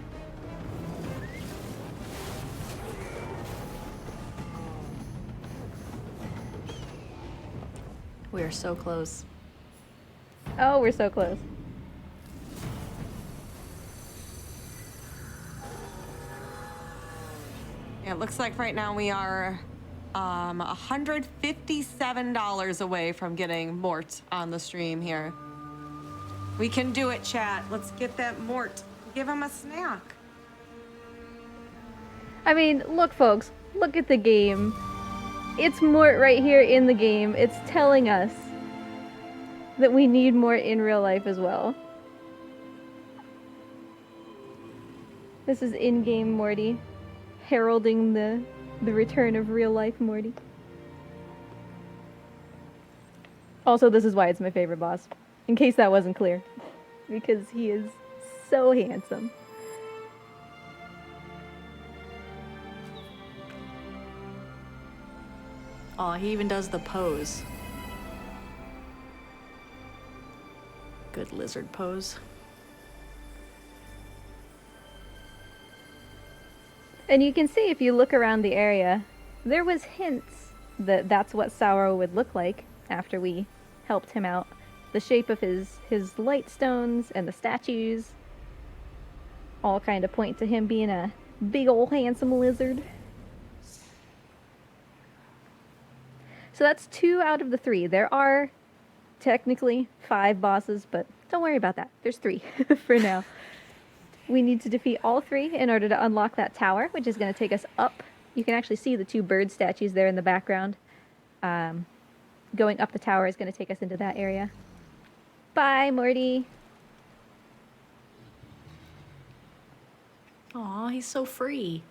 We are so close. Oh, we're so close. Yeah, it looks like right now we are $157 away from getting Mort on the stream here. We can do it, chat. Let's get that Mort. Give him a snack. I mean, look, folks. Look at the game. It's Mort right here in the game. It's telling us that we need Mort in real life as well. This is in-game Morty, heralding the return of real-life Morty. Also, this is why it's my favorite boss, in case that wasn't clear, because he is so handsome. Oh, he even does the pose. Good lizard pose. And you can see if you look around the area, there was hints that that's what Sauro would look like after we helped him out. The shape of his light stones and the statues all kind of point to him being a big old handsome lizard. So that's 2 out of the 3. There are technically 5 bosses, but don't worry about that. There's 3 for now. We need to defeat all 3 in order to unlock that tower, which is going to take us up. You can actually see the 2 bird statues there in the background. Going up the tower is going to take us into that area. Bye, Morty. Aw, he's so free.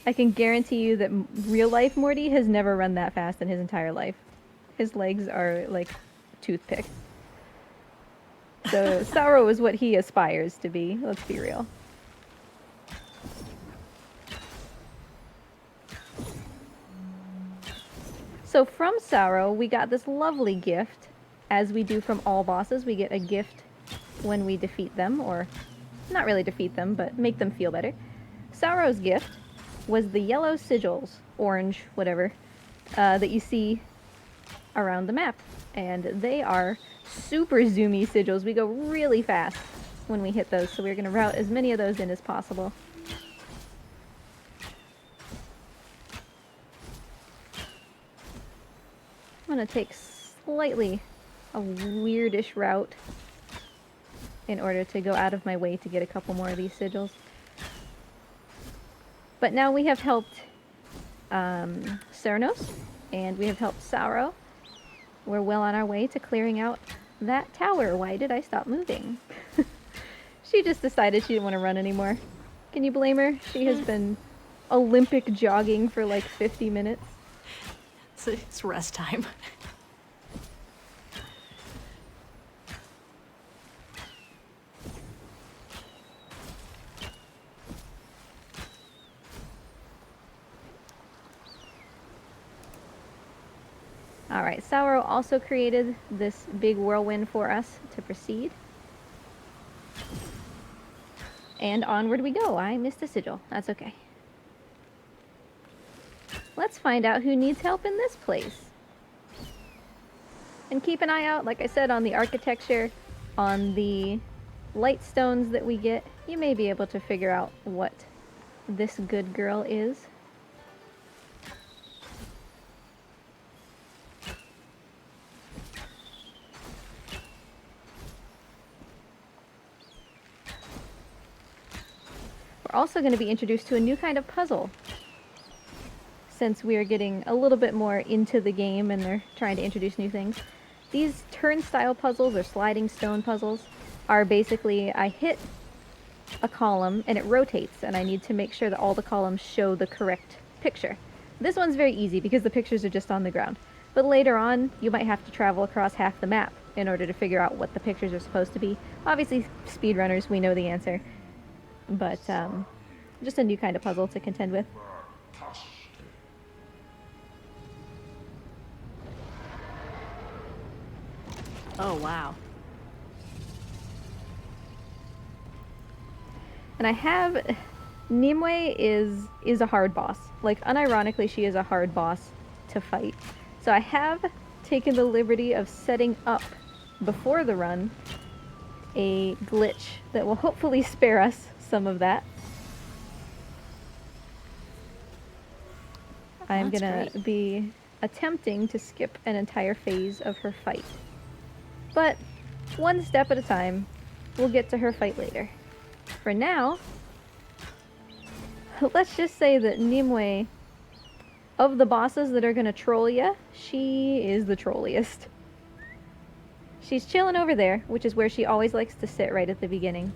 I can guarantee you that real-life Morty has never run that fast in his entire life. His legs are like toothpicks. So Sauro is what he aspires to be, let's be real. So from Sauro, we got this lovely gift. As we do from all bosses, we get a gift when we defeat them, or not really defeat them, but make them feel better. Sauro's gift was the yellow sigils, orange, whatever, that you see around the map. And they are super zoomy sigils. We go really fast when we hit those, so we're going to route as many of those in as possible. I'm going to take slightly a weirdish route in order to go out of my way to get a couple more of these sigils. But now we have helped Cernos, and we have helped Sauro. We're well on our way to clearing out that tower. Why did I stop moving? She just decided she didn't want to run anymore. Can you blame her? She has been Olympic jogging for like 50 minutes. It's rest time. Alright, Sauro also created this big whirlwind for us to proceed. And onward we go. I missed a sigil. That's okay. Let's find out who needs help in this place. And keep an eye out, like I said, on the architecture, on the light stones that we get. You may be able to figure out what this good girl is. We're also going to be introduced to a new kind of puzzle, since we are getting a little bit more into the game and they're trying to introduce new things. These turnstile puzzles, or sliding stone puzzles, are basically I hit a column and it rotates, and I need to make sure that all the columns show the correct picture. This one's very easy because the pictures are just on the ground. But later on, you might have to travel across half the map in order to figure out what the pictures are supposed to be. Obviously, speedrunners, we know the answer. but just a new kind of puzzle to contend with. Oh, wow. And I have... Nimue is a hard boss. Like, unironically, she is a hard boss to fight. So I have taken the liberty of setting up, before the run, a glitch that will hopefully spare us some of that. I'm That's gonna great. be attempting to skip an entire phase of her fight. But, one step at a time, we'll get to her fight later. For now, let's just say that Nimue, of the bosses that are gonna troll ya, she is the trolliest. She's chilling over there, which is where she always likes to sit right at the beginning.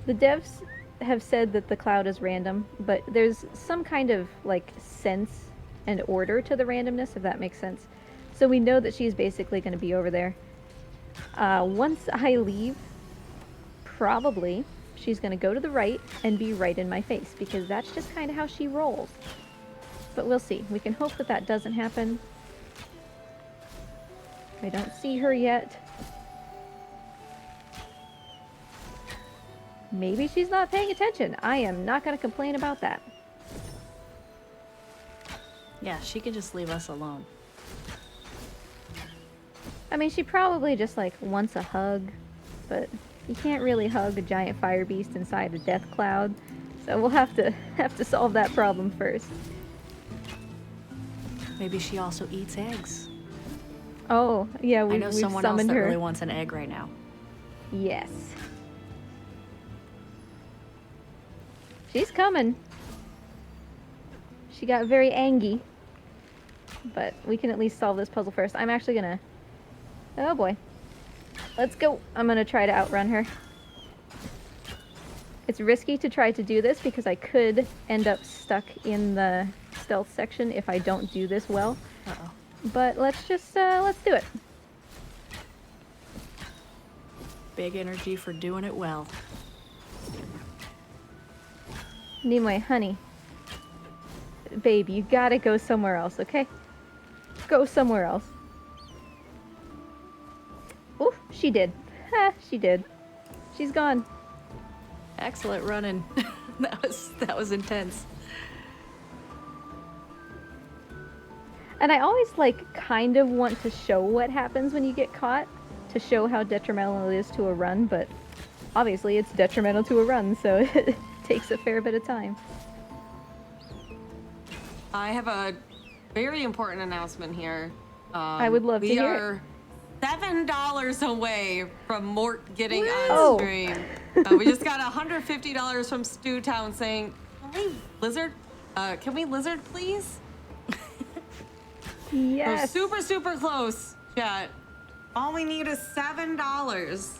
The devs have said that the cloud is random, but there's some kind of, like, sense and order to the randomness, if that makes sense. So we know that she's basically gonna be over there. Once I leave, probably she's gonna go to the right and be right in my face, because that's just kind of how she rolls. But we'll see. We can hope that that doesn't happen. I don't see her yet. Maybe she's not paying attention. I am not gonna complain about that. Yeah, she could just leave us alone. I mean, she probably just, like, wants a hug, but you can't really hug a giant fire beast inside a death cloud, so we'll have to solve that problem first. Maybe she also eats eggs. Oh, yeah, I know we've someone else summoned that her. really wants an egg right now. Yes. She's coming. She got very angry. But we can at least solve this puzzle first. I'm actually gonna... Oh boy. Let's go. I'm gonna try to outrun her. It's risky to try to do this because I could end up stuck in the stealth section if I don't do this well. Uh-oh. But let's just, let's do it. Big energy for doing it well. Nimue, honey. Babe, you gotta go somewhere else, okay? Go somewhere else. Ooh, she did. Ha, she did. She's gone. Excellent running. that was intense. And I always, like, kind of want to show what happens when you get caught, to show how detrimental it is to a run, but obviously it's detrimental to a run, so it takes a fair bit of time. I have a very important announcement here. I would love to hear it. We are $7 away from Mort getting on Oh. stream. We just got $150 from Stewtown saying, can we lizard please? Yes. We're super, super close, chat. All we need is $7.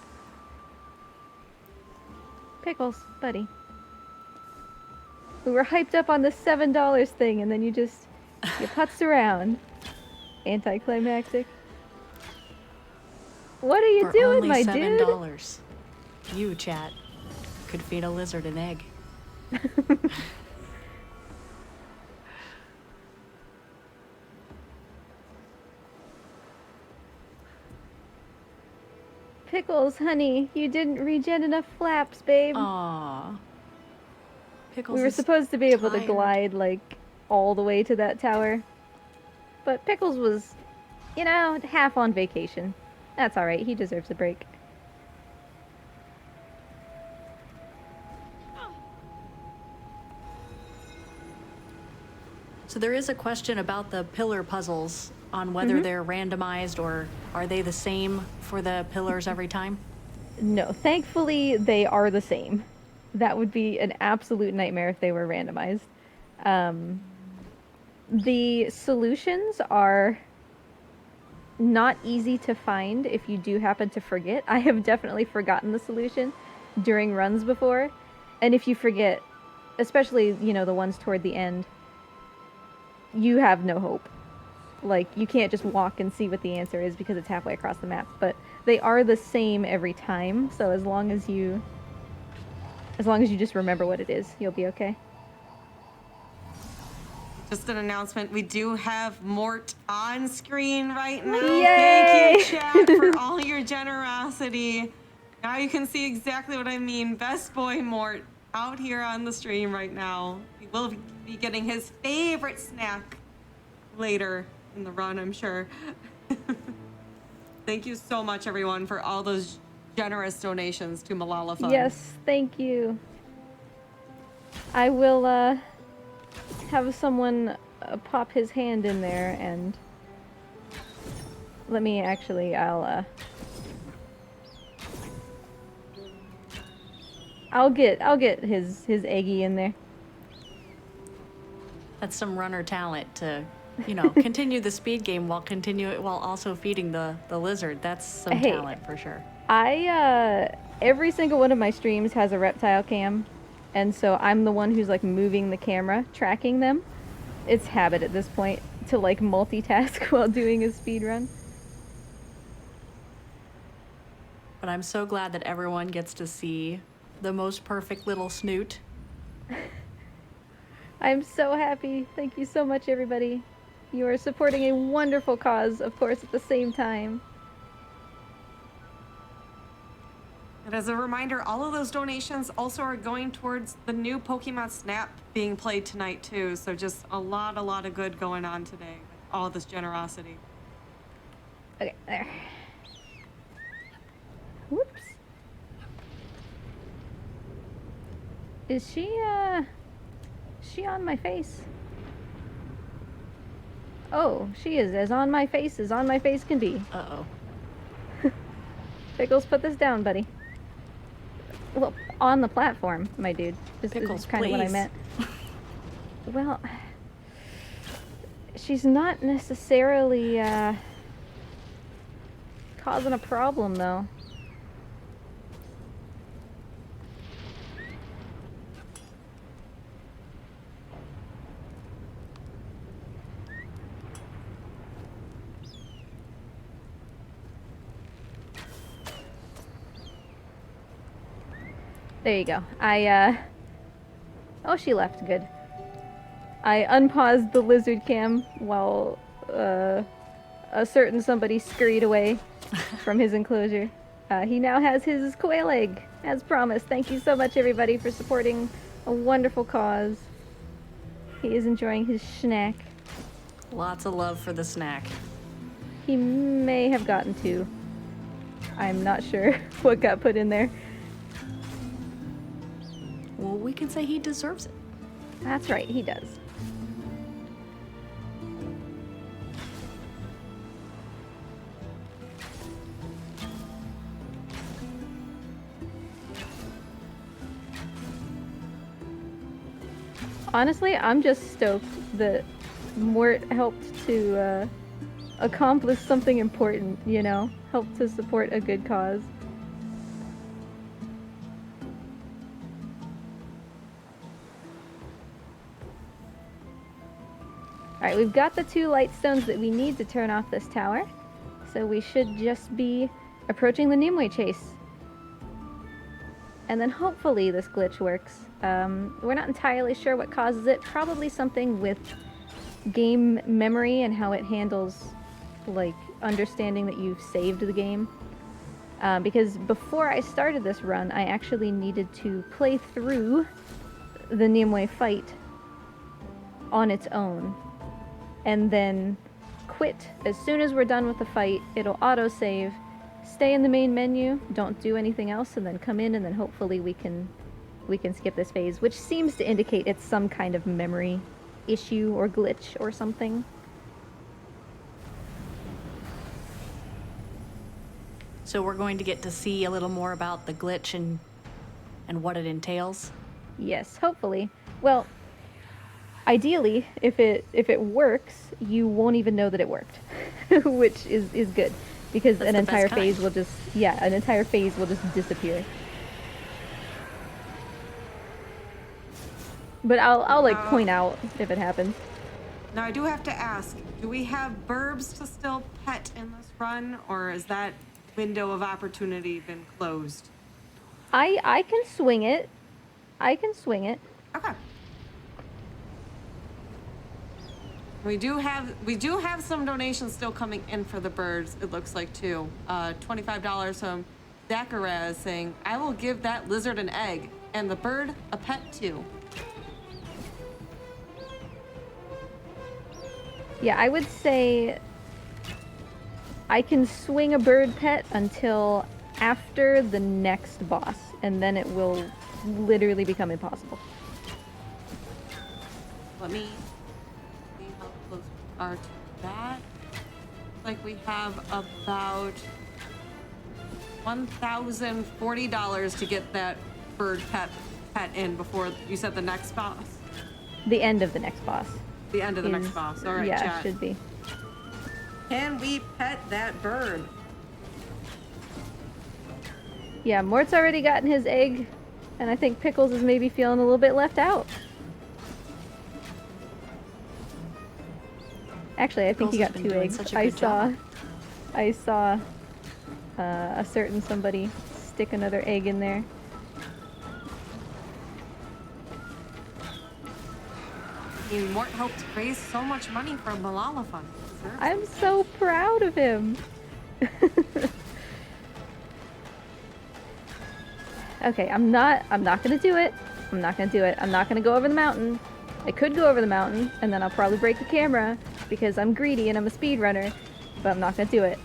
Pickles, buddy. We were hyped up on the $7 thing, and then you putz around. Anticlimactic. What are you For doing, only my $7, you, chat, could feed a lizard an egg. dude? Pickles, honey, you didn't regen enough flaps, babe. Aww. Pickles We were is supposed to be able to tired. glide, like, all the way to that tower. But Pickles was, half on vacation. That's alright, he deserves a break. So there is a question about the pillar puzzles on whether they're randomized or are they the same for the pillars every time? No, thankfully they are the same. That would be an absolute nightmare if they were randomized. The solutions are not easy to find if you do happen to forget. I have definitely forgotten the solution during runs before. And if you forget, especially, the ones toward the end, you have no hope. Like, you can't just walk and see what the answer is because it's halfway across the map. But they are the same every time, so as long as you As long as you just remember what it is, you'll be okay. Just an announcement. We do have Mort on screen right now. Yay! Thank you, chat, for all your generosity. Now you can see exactly what I mean. Best boy Mort out here on the stream right now. He will be getting his favorite snack later in the run, I'm sure. Thank you so much, everyone, for all those generous donations to Malala Fund. Yes, thank you. I will have someone pop his hand in there and let me actually. I'll get his eggy in there. That's some runner talent to, continue the speed game while also feeding the lizard. That's some Hey. talent for sure. Every single one of my streams has a reptile cam, and so I'm the one who's like moving the camera, tracking them. It's habit at this point to like multitask while doing a speed run. But I'm so glad that everyone gets to see the most perfect little snoot. I'm so happy. Thank you so much, everybody. You are supporting a wonderful cause, of course, at the same time. And as a reminder, all of those donations also are going towards the new Pokemon Snap being played tonight, too. So just a lot of good going on today with all this generosity. Okay, there. Whoops. Is she on my face? Oh, she is as on my face can be. Uh-oh. Pickles, put this down, buddy. Well, on the platform, my dude. Is Pickles, kind of what I please. meant. Well, she's not necessarily causing a problem, though. There you go. Oh, she left. Good. I unpaused the lizard cam while a certain somebody scurried away from his enclosure. He now has his quail egg, as promised. Thank you so much, everybody, for supporting a wonderful cause. He is enjoying his snack. Lots of love for the snack. He may have gotten two. I'm not sure what got put in there. Well, we can say he deserves it. That's right, he does. Honestly, I'm just stoked that Mort helped to accomplish something important, you know? Helped to support a good cause. Alright, we've got the 2 light stones that we need to turn off this tower. So we should just be approaching the Nimue chase. And then hopefully this glitch works. We're not entirely sure what causes it. Probably something with game memory and how it handles, like, understanding that you've saved the game. Because before I started this run, I actually needed to play through the Nimue fight on its own. And then quit as soon as we're done with the fight. It'll auto-save. Stay in the main menu, don't do anything else, and then come in, and then hopefully we can skip this phase, which seems to indicate it's some kind of memory issue or glitch or something. So we're going to get to see a little more about the glitch and what it entails. Yes, hopefully. Well, ideally, if it works, you won't even know that it worked, which is good. Because That's an the entire best phase kind. will just, an entire phase will just disappear. But I'll like point out if it happens. Now, I do have to ask, do we have burbs to still pet in this run, or is that window of opportunity been closed? I can swing it. I can swing it. Okay. We do have some donations still coming in for the birds, it looks like, too. $25 from Zachariah saying, I will give that lizard an egg and the bird a pet too. Yeah, I would say I can swing a bird pet until after the next boss, and then it will literally become impossible. Let me see how close we are to that. Like we have about $1,040 to get that bird pet in before you said the next boss. The end of the next boss. The end of the next boss. All right, yeah, chat. should be. Can we pet that bird? Yeah, Mort's already gotten his egg, and I think Pickles is maybe feeling a little bit left out. Actually, I think he got Pickles has been 2 doing eggs. such a good job. I saw a certain somebody stick another egg in there. I mean, Mort helped raise so much money for Malala Fund. I'm so proud of him. Okay, I'm not gonna do it. I'm not gonna go over the mountain. I could go over the mountain, and then I'll probably break the camera because I'm greedy and I'm a speedrunner, but I'm not gonna do it.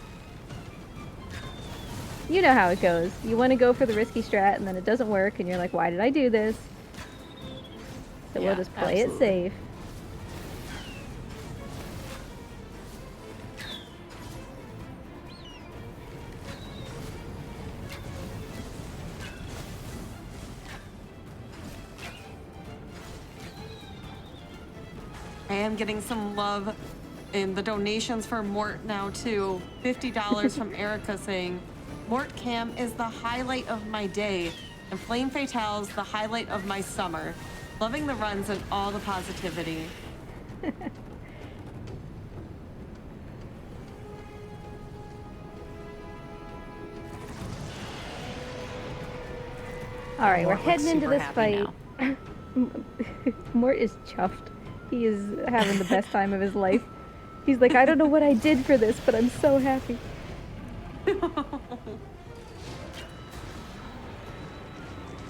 You know how it goes. You want to go for the risky strat, and then it doesn't work, and you're like, why did I do this? So Yeah, we'll just play absolutely. it safe. I am getting some love in the donations for Mort now too. $50 from Erica saying, Mort Cam is the highlight of my day, and Flame Fatale's the highlight of my summer. Loving the runs and all the positivity. Alright, we're Mort looks heading into super this happy fight. Mort is chuffed. He is having the best time of his life. He's like, I don't know what I did for this, but I'm so happy.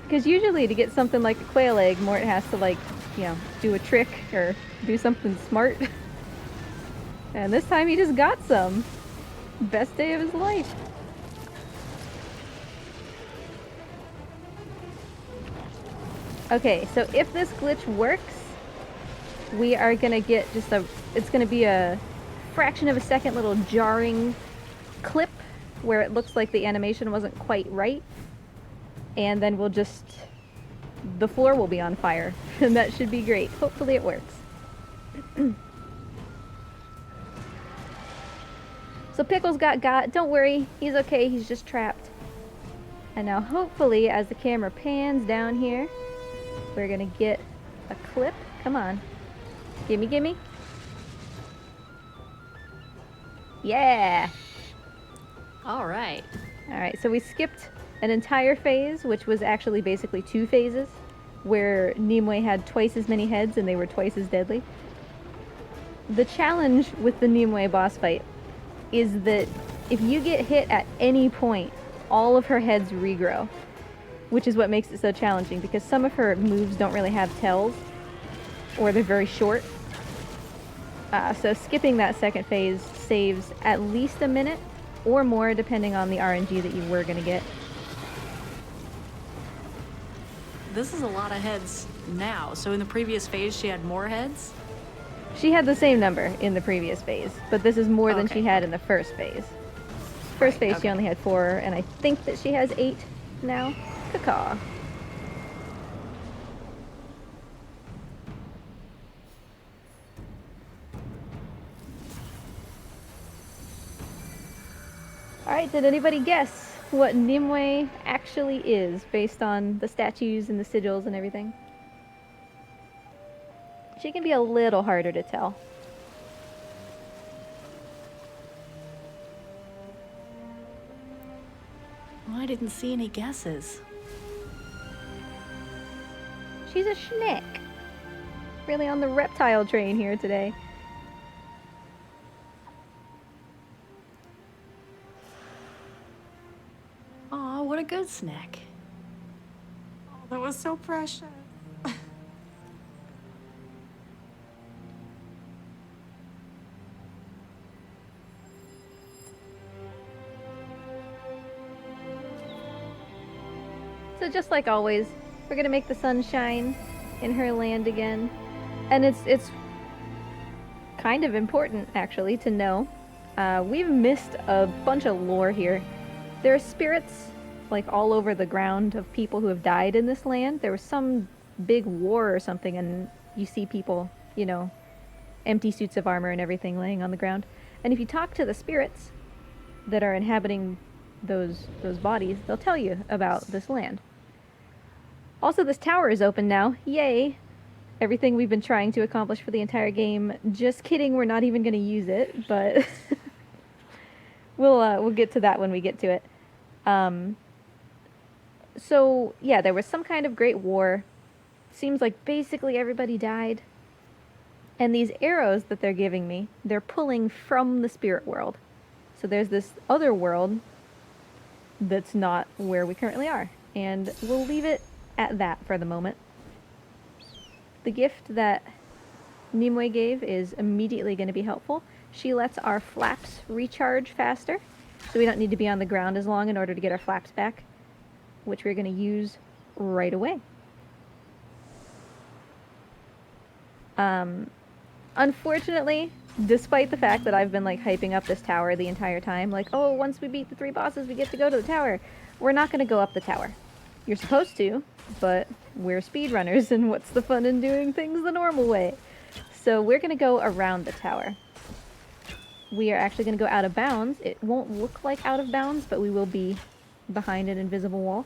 Because usually to get something like a quail egg, Mort has to, like, you know, do a trick or do something smart. And this time he just got some. Best day of his life. Okay, so if this glitch works, we are gonna get just it's gonna be a fraction of a second little jarring clip where it looks like the animation wasn't quite right. And then the floor will be on fire. And that should be great. Hopefully it works. So Pickles got. Don't worry, he's okay, he's just trapped. And now hopefully as the camera pans down here, we're gonna get a clip. Come on. Gimme, gimme. Yeah! All right. Alright, so we skipped an entire phase, which was actually basically 2 phases, where Nimue had twice as many heads and they were twice as deadly. The challenge with the Nimue boss fight is that if you get hit at any point, all of her heads regrow, which is what makes it so challenging, because some of her moves don't really have tells, or they're very short. So skipping that second phase saves at least a minute, or more, depending on the RNG that you were going to get. This is a lot of heads now. So in the previous phase, she had more heads? She had the same number in the previous phase, but this is more than Okay, she had in the first phase. First phase she okay. only had 4, and I think that she has 8 now. Caw. Alright, did anybody guess what Nimue actually is based on the statues and the sigils and everything? She can be a little harder to tell. Well, I didn't see any guesses. She's a schnick. Really on the reptile train here today. Aw, what a good snack. Oh, that was so precious. So just like always, we're gonna make the sun shine in her land again. And it's kind of important, actually, to know. We've missed a bunch of lore here. There are spirits, like, all over the ground of people who have died in this land. There was some big war or something, and you see people, you know, empty suits of armor and everything laying on the ground. And if you talk to the spirits that are inhabiting those bodies, they'll tell you about this land. Also, this tower is open now. Yay! Everything we've been trying to accomplish for the entire game. Just kidding, we're not even going to use it, but we'll get to that when we get to it. So, yeah, there was some kind of great war. Seems like basically everybody died. And these arrows that they're giving me, they're pulling from the spirit world. So there's this other world that's not where we currently are. And we'll leave it at that for the moment. The gift that Nimue gave is immediately going to be helpful. She lets our flaps recharge faster, so we don't need to be on the ground as long in order to get our flaps back, which we're going to use right away. Unfortunately, despite the fact that I've been like hyping up this tower the entire time, like, oh, once we beat the 3 bosses, we get to go to the tower. We're not going to go up the tower. You're supposed to, but we're speedrunners, and what's the fun in doing things the normal way? So we're going to go around the tower. We are actually going to go out of bounds. It won't look like out of bounds, but we will be behind an invisible wall.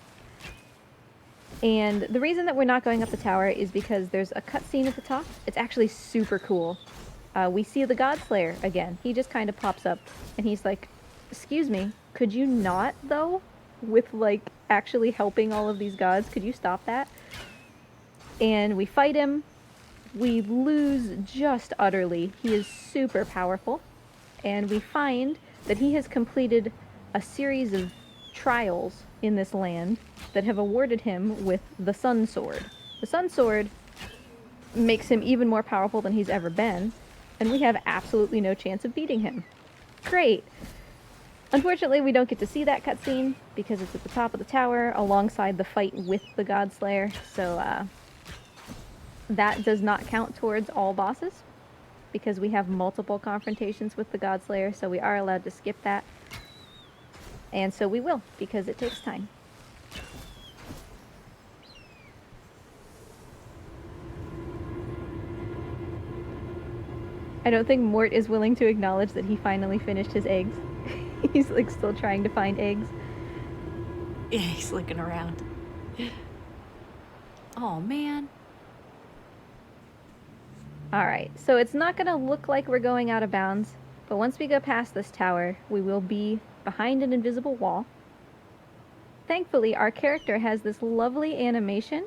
And the reason that we're not going up the tower is because there's a cutscene at the top. It's actually super cool. We see the Godslayer again. He just kind of pops up, and he's like, excuse me, could you not, though? With, like, actually helping all of these gods. Could you stop that? And we fight him. We lose just utterly. He is super powerful. And we find that he has completed a series of trials in this land that have awarded him with the Sun Sword. The Sun Sword makes him even more powerful than he's ever been, and we have absolutely no chance of beating him. Great! Unfortunately, we don't get to see that cutscene because it's at the top of the tower alongside the fight with the Godslayer, so that does not count towards all bosses because we have multiple confrontations with the Godslayer, so we are allowed to skip that. And so we will, because it takes time. I don't think Mort is willing to acknowledge that he finally finished his eggs. He's like still trying to find eggs. Yeah, he's looking around. Oh, man. Alright, so it's not going to look like we're going out of bounds, but once we go past this tower, we will be behind an invisible wall. Thankfully, our character has this lovely animation,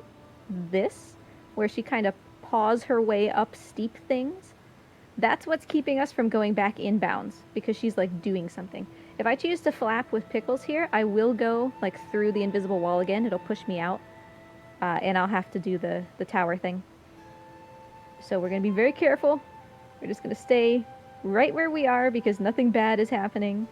where she kind of paws her way up steep things. That's what's keeping us from going back in bounds, because she's like doing something. If I choose to flap with Pickles here, I will go like through the invisible wall again. It'll push me out, and I'll have to do the tower thing. So we're going to be very careful. We're just going to stay right where we are because nothing bad is happening.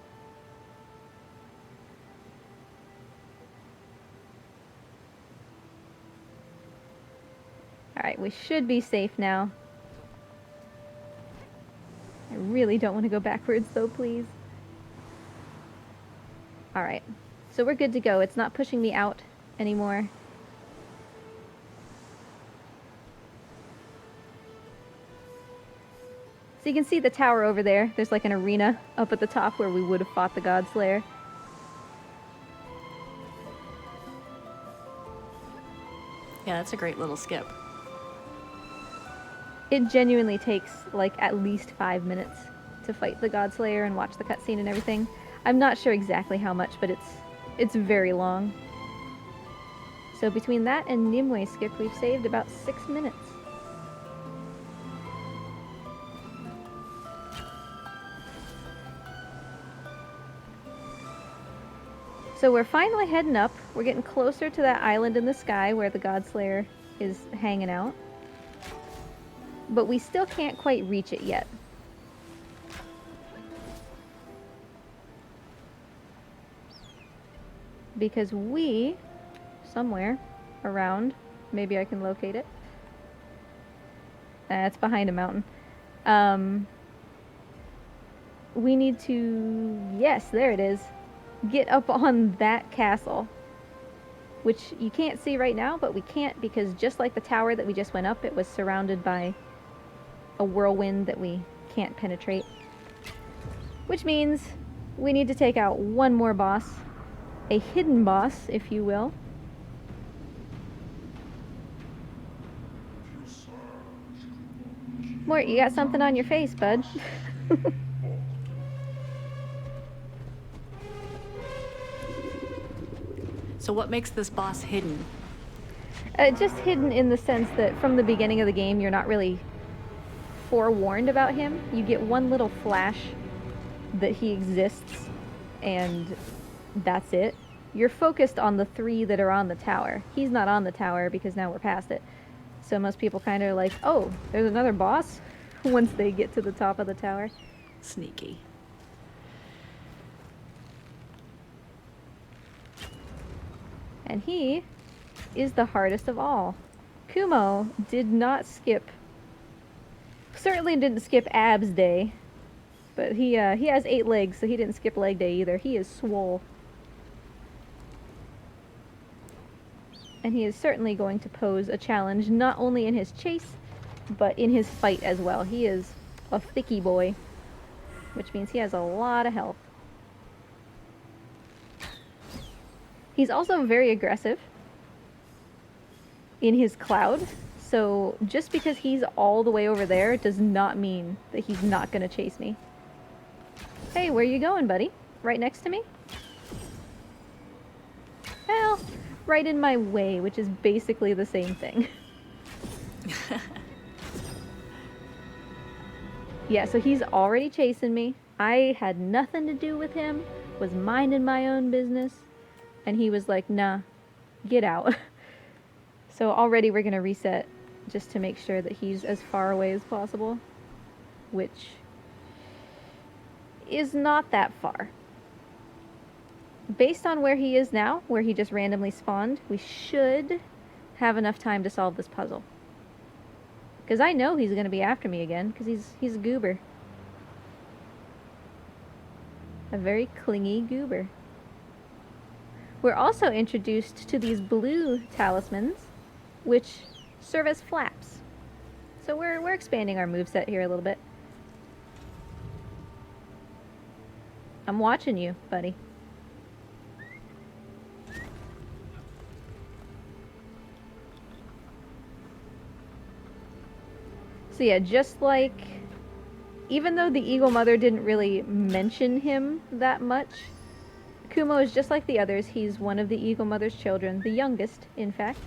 Alright, we should be safe now. I really don't want to go backwards though, please. Alright, so we're good to go. It's not pushing me out anymore. So you can see the tower over there. There's like an arena up at the top where we would have fought the Godslayer. Yeah, that's a great little skip. It genuinely takes like at least 5 minutes to fight the Godslayer and watch the cutscene and everything. I'm not sure exactly how much, but it's very long. So between that and Nimue Skip, we've saved about 6 minutes. So we're finally heading up. We're getting closer to that island in the sky where the Godslayer is hanging out. But we still can't quite reach it yet. Because we, somewhere around, maybe I can locate it. It's behind a mountain. We need to, yes, there it is. Get up on that castle. Which you can't see right now, but we can't because just like the tower that we just went up, it was surrounded by a whirlwind that we can't penetrate. Which means we need to take out one more boss. A hidden boss, if you will. Mort, you got something on your face, bud. So what makes this boss hidden? Just hidden in the sense that from the beginning of the game, you're not really forewarned about him. You get one little flash that he exists, and that's it. You're focused on the 3 that are on the tower. He's not on the tower because now we're past it. So most people kind of are like, oh, there's another boss once they get to the top of the tower. Sneaky. And he is the hardest of all. Kumo did not skip, certainly didn't skip abs day, but he has 8 legs, so he didn't skip leg day either. He is swole. And he is certainly going to pose a challenge, not only in his chase, but in his fight as well. He is a thicky boy, which means he has a lot of health. He's also very aggressive in his cloud, so just because he's all the way over there does not mean that he's not going to chase me. Hey, where you going, buddy? Right next to me? Well, right in my way, which is basically the same thing. Yeah, so he's already chasing me. I had nothing to do with him, was minding my own business, and he was like, nah, get out. So already we're going to reset just to make sure that he's as far away as possible, which is not that far. Based on where he is now, where he just randomly spawned, we should have enough time to solve this puzzle. Because I know he's going to be after me again, because he's a goober. A very clingy goober. We're also introduced to these blue talismans, which serve as flaps. So we're expanding our moveset here a little bit. I'm watching you, buddy. So yeah, just like, even though the Eagle Mother didn't really mention him that much, Kumo is just like the others. He's one of the Eagle Mother's children, the youngest, in fact.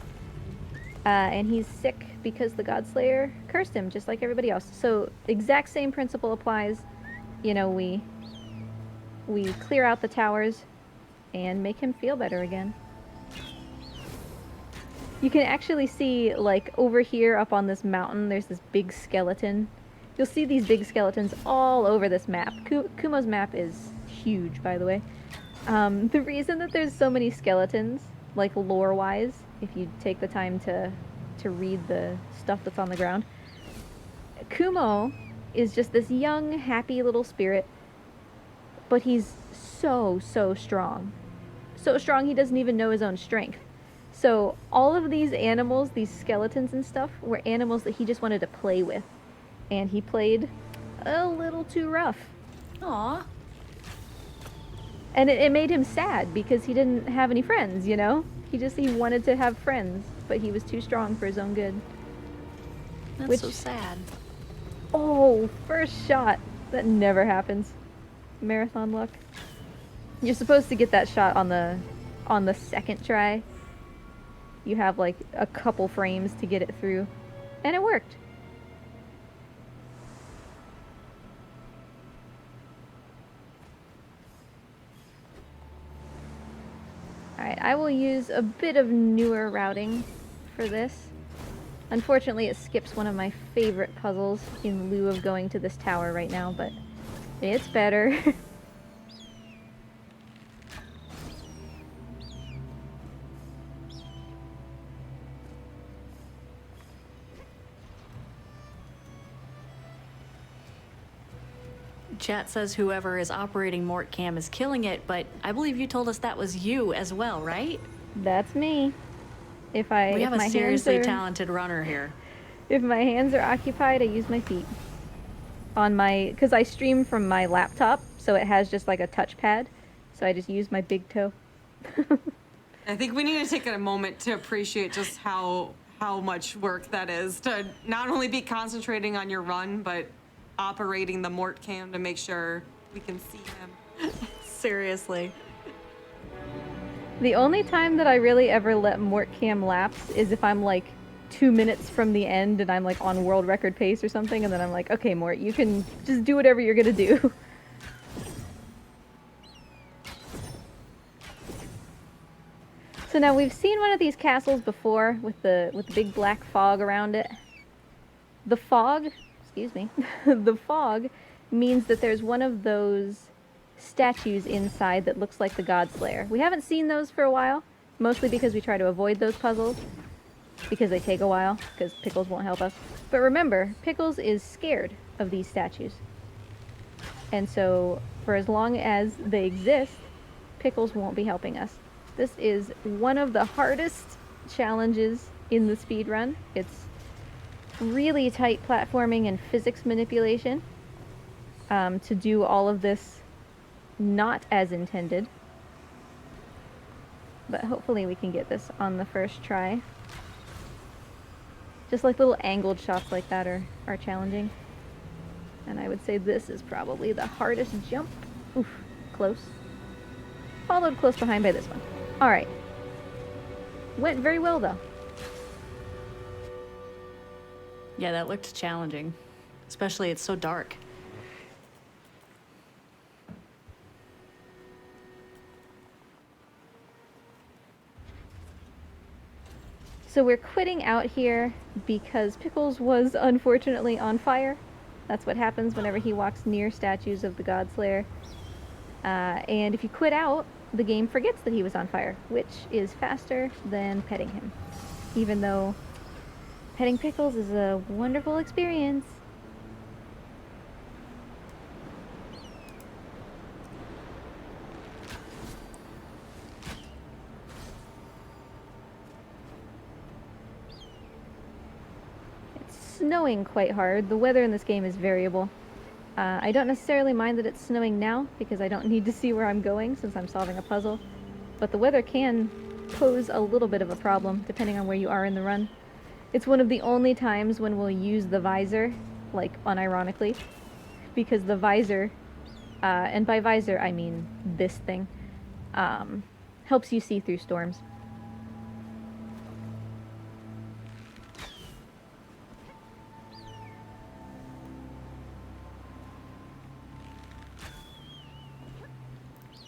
And he's sick because the Godslayer cursed him, just like everybody else. So exact same principle applies. You know, we clear out the towers and make him feel better again. You can actually see, like, over here up on this mountain, there's this big skeleton. You'll see these big skeletons all over this map. Kumo's map is huge, by the way. The reason that there's so many skeletons, like lore-wise, if you take the time to read the stuff that's on the ground, Kumo is just this young, happy little spirit, but he's so strong. So strong he doesn't even know his own strength. So all of these animals, these skeletons and stuff, were animals that he just wanted to play with. And he played a little too rough. Aww. And it made him sad because he didn't have any friends, you know? He wanted to have friends, but he was too strong for his own good. That's so sad. Oh, first shot. That never happens. Marathon luck. You're supposed to get that shot on the second try. you have like a couple frames to get it through, and it worked. Alright, I will use a bit of newer routing for this. Unfortunately, it skips one of my favorite puzzles in lieu of going to this tower right now, but it's better. Chat says whoever is operating Mort Cam is killing it, but I believe you told us that was you as well, right? That's me. We have a seriously talented runner here. If my hands are occupied, I use my feet. Because I stream from my laptop, so it has just like a touchpad, so I just use my big toe. I think we need to take a moment to appreciate just how much work that is to not only be concentrating on your run, but operating the Mort Cam to make sure we can see him. Seriously. The only time that I really ever let Mort Cam lapse is if I'm like 2 minutes from the end and I'm like on world record pace or something, and then I'm like, okay, Mort, you can just do whatever you're gonna do. So now we've seen one of these castles before with the big black fog around it. The fog, excuse me, the fog means that there's one of those statues inside that looks like the God Slayer. We haven't seen those for a while, mostly because we try to avoid those puzzles, because they take a while, because Pickles won't help us. But remember, Pickles is scared of these statues. And so, for as long as they exist, Pickles won't be helping us. This is one of the hardest challenges in the speedrun. It's really tight platforming and physics manipulation to do all of this not as intended. But hopefully we can get this on the first try. Just like little angled shots like that are challenging. And I would say this is probably the hardest jump. Oof, close. Followed close behind by this one. Alright. Went very well though. Yeah, that looked challenging. Especially it's so dark. So we're quitting out here because Pickles was unfortunately on fire. That's what happens whenever he walks near statues of the God Slayer. And if you quit out, the game forgets that he was on fire, which is faster than petting him. Even though petting Pickles is a wonderful experience. It's snowing quite hard. The weather in this game is variable. I don't necessarily mind that it's snowing now, because I don't need to see where I'm going since I'm solving a puzzle. But the weather can pose a little bit of a problem, depending on where you are in the run. It's one of the only times when we'll use the visor, like unironically, because the visor, and by visor I mean this thing, helps you see through storms.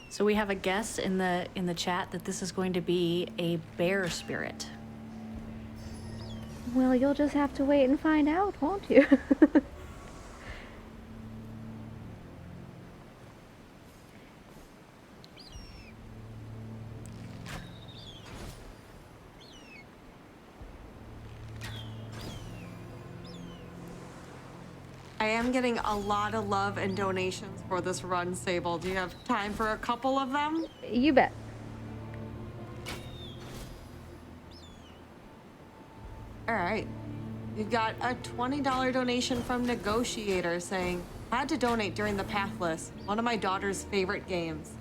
So we have a guess in the chat that this is going to be a bear spirit. Well, you'll just have to wait and find out, won't you? I am getting a lot of love and donations for this run, Sable. Do you have time for a couple of them? You bet. All right. We've got a $20 donation from Negotiator saying, had to donate during the Pathless, one of my daughter's favorite games.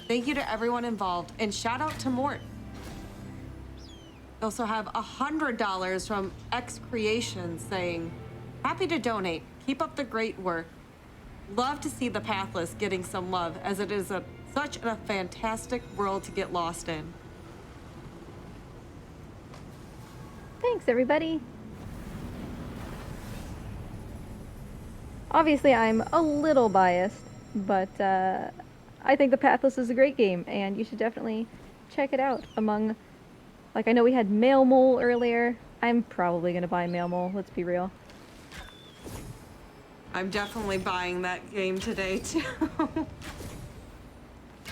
Thank you to everyone involved, and shout out to Mort. We also have $100 from X Creations saying, happy to donate. Keep up the great work. Love to see the Pathless getting some love, as it is such a fantastic world to get lost in. Thanks, everybody. Obviously, I'm a little biased, but I think the Pathless is a great game, and you should definitely check it out. Among, like, I know we had Male Mole earlier. I'm probably gonna buy Male Mole, let's be real. I'm definitely buying that game today too.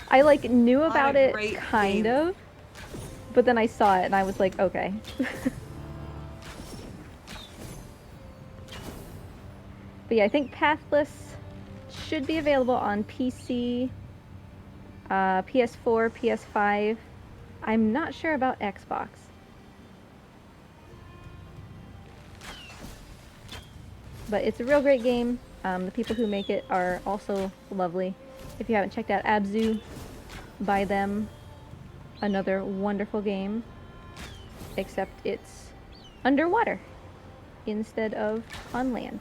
I like knew Lot of about it great kind games. of, but then I saw it and I was like, okay. But yeah, I think Pathless should be available on PC, PS4, PS5. I'm not sure about Xbox. But it's a real great game. The people who make it are also lovely. If you haven't checked out Abzu, buy them. Another wonderful game. Except it's underwater instead of on land.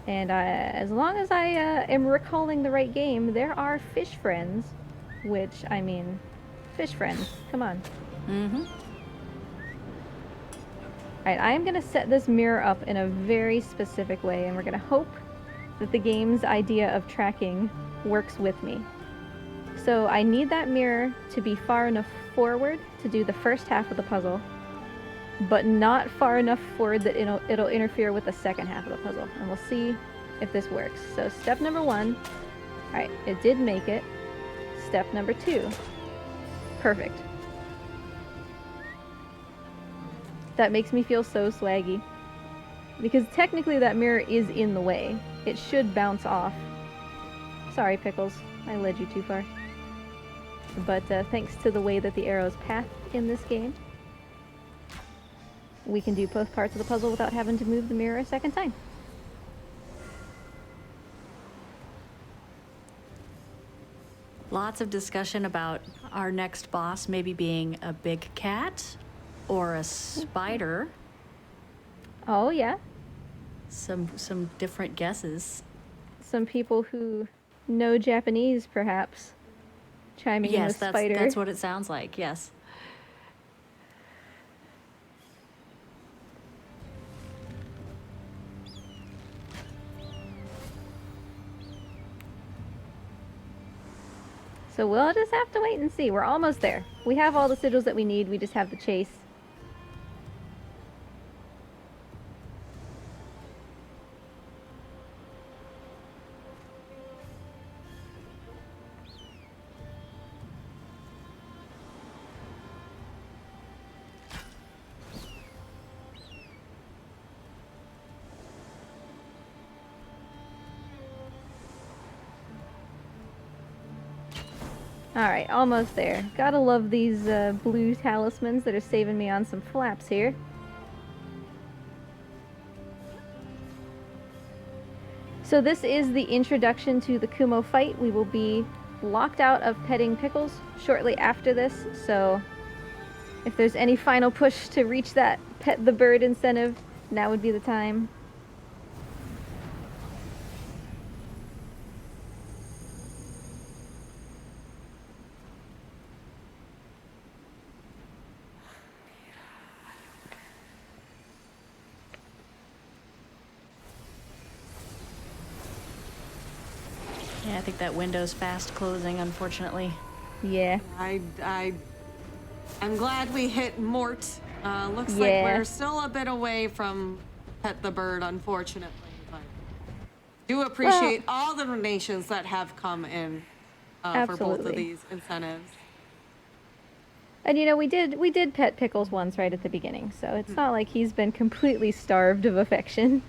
And as long as I am recalling the right game, there are fish friends. Which, I mean, fish friends. Come on. Mm-hmm. Alright, I'm going to set this mirror up in a very specific way, and we're going to hope that the game's idea of tracking works with me. So I need that mirror to be far enough forward to do the first half of the puzzle, but not far enough forward that it'll interfere with the second half of the puzzle. And we'll see if this works. So step number 1. Alright, it did make it. Step number 2. Perfect. That makes me feel so swaggy. Because technically that mirror is in the way. It should bounce off. Sorry, Pickles. I led you too far. But thanks to the way that the arrows path in this game, we can do both parts of the puzzle without having to move the mirror a second time. Lots of discussion about our next boss maybe being a big cat or a spider. Oh yeah. Some different guesses. Some people who know Japanese, perhaps, chiming in with spider. Yes, that's what it sounds like, yes. So we'll just have to wait and see. We're almost there. We have all the sigils that we need. We just have the chase. Alright, almost there. Gotta love these blue talismans that are saving me on some flaps here. So this is the introduction to the Kumo fight. We will be locked out of petting Pickles shortly after this, so if there's any final push to reach that pet the bird incentive, now would be the time. Yeah, I think that window's fast closing, unfortunately. Yeah. I'm glad we hit Mort. Looks like we're still a bit away from Pet the Bird, unfortunately. But do appreciate all the donations that have come in for both of these incentives. And you know, we did pet Pickles once right at the beginning, so it's not like he's been completely starved of affection.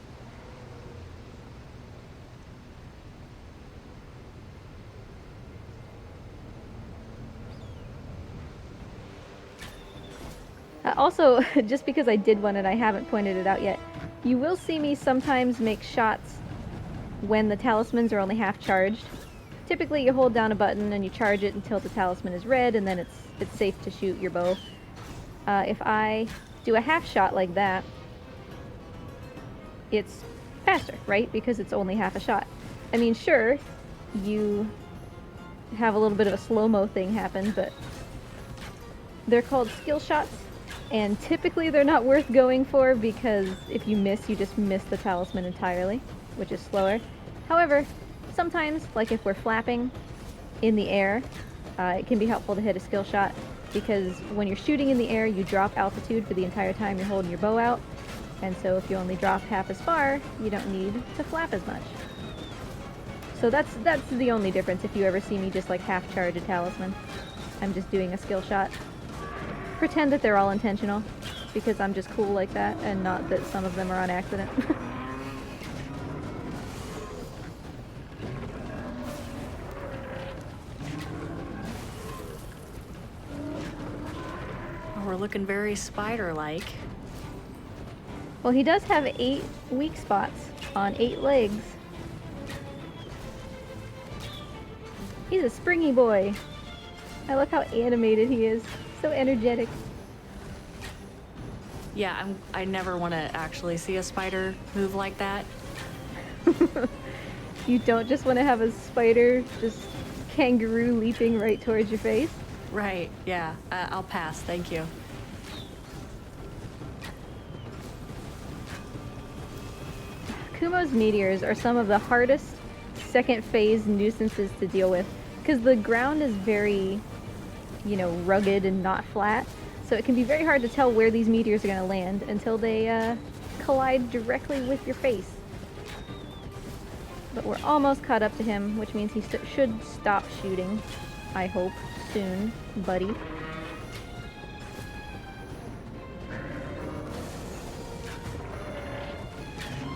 Also, just because I did one and I haven't pointed it out yet, you will see me sometimes make shots when the talismans are only half charged. Typically you hold down a button and you charge it until the talisman is red, and then it's safe to shoot your bow. If I do a half shot like that, it's faster, right? Because it's only half a shot. I mean, sure, you have a little bit of a slow-mo thing happen, but They're called skill shots, and typically they're not worth going for because if you miss, you just miss the talisman entirely, which is slower. However, sometimes, like if we're flapping in the air, it can be helpful to hit a skill shot because when you're shooting in the air, you drop altitude for the entire time you're holding your bow out, and so if you only drop half as far, you don't need to flap as much. So that's the only difference if you ever see me just like half charge a talisman. I'm just doing a skill shot. Pretend that they're all intentional, because I'm just cool like that, and not that some of them are on accident. We're looking very spider-like. Well, he does have 8 weak spots on 8 legs. He's a springy boy. I love how animated he is. So energetic. Yeah, I never want to actually see a spider move like that. You don't just want to have a spider just kangaroo leaping right towards your face? Right, yeah. I'll pass, thank you. Kumo's meteors are some of the hardest second phase nuisances to deal with because the ground is very, rugged and not flat. So it can be very hard to tell where these meteors are going to land until they collide directly with your face. But we're almost caught up to him, which means he should stop shooting. I hope soon, buddy.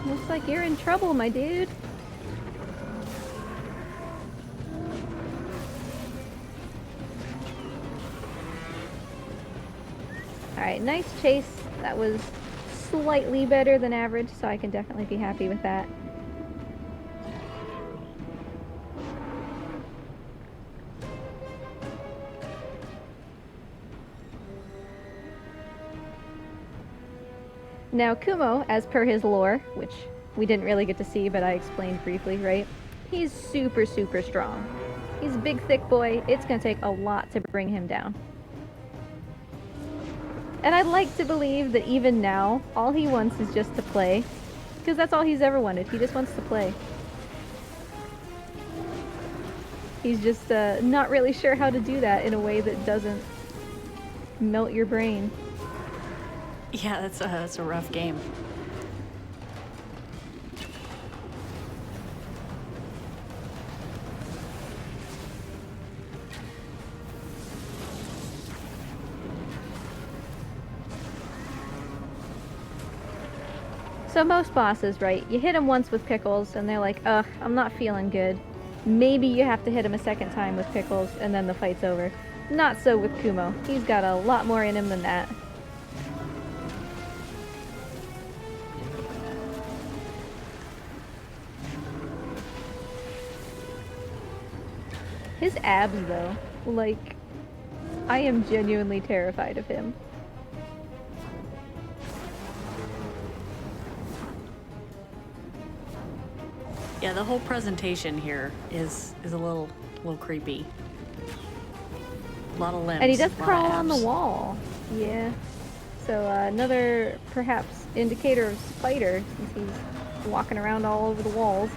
Looks like you're in trouble, my dude. Alright, nice chase. That was slightly better than average, so I can definitely be happy with that. Now Kumo, as per his lore, which we didn't really get to see, but I explained briefly, right? He's super, super strong. He's a big, thick boy. It's gonna take a lot to bring him down. And I'd like to believe that even now, all he wants is just to play. Because that's all he's ever wanted. He just wants to play. He's just not really sure how to do that in a way that doesn't melt your brain. Yeah, that's a rough game. So most bosses, right, you hit them once with pickles and they're like, ugh, I'm not feeling good. Maybe you have to hit him a second time with pickles and then the fight's over. Not so with Kumo. He's got a lot more in him than that. His abs, though, like, I am genuinely terrified of him. Yeah, the whole presentation here is a little creepy. A lot of limbs. And he does a lot crawl of on the abs. wall. Yeah. So another, perhaps, indicator of spider, since he's walking around all over the walls.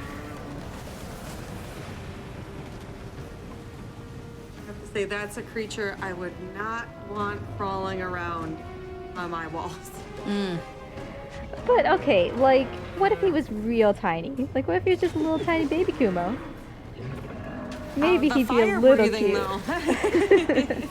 I have to say, that's a creature I would not want crawling around on my walls. But okay, like, what if he was real tiny? Like, what if he was just a little tiny baby Kumo? Maybe The he'd be a fire little breathing, cute. though.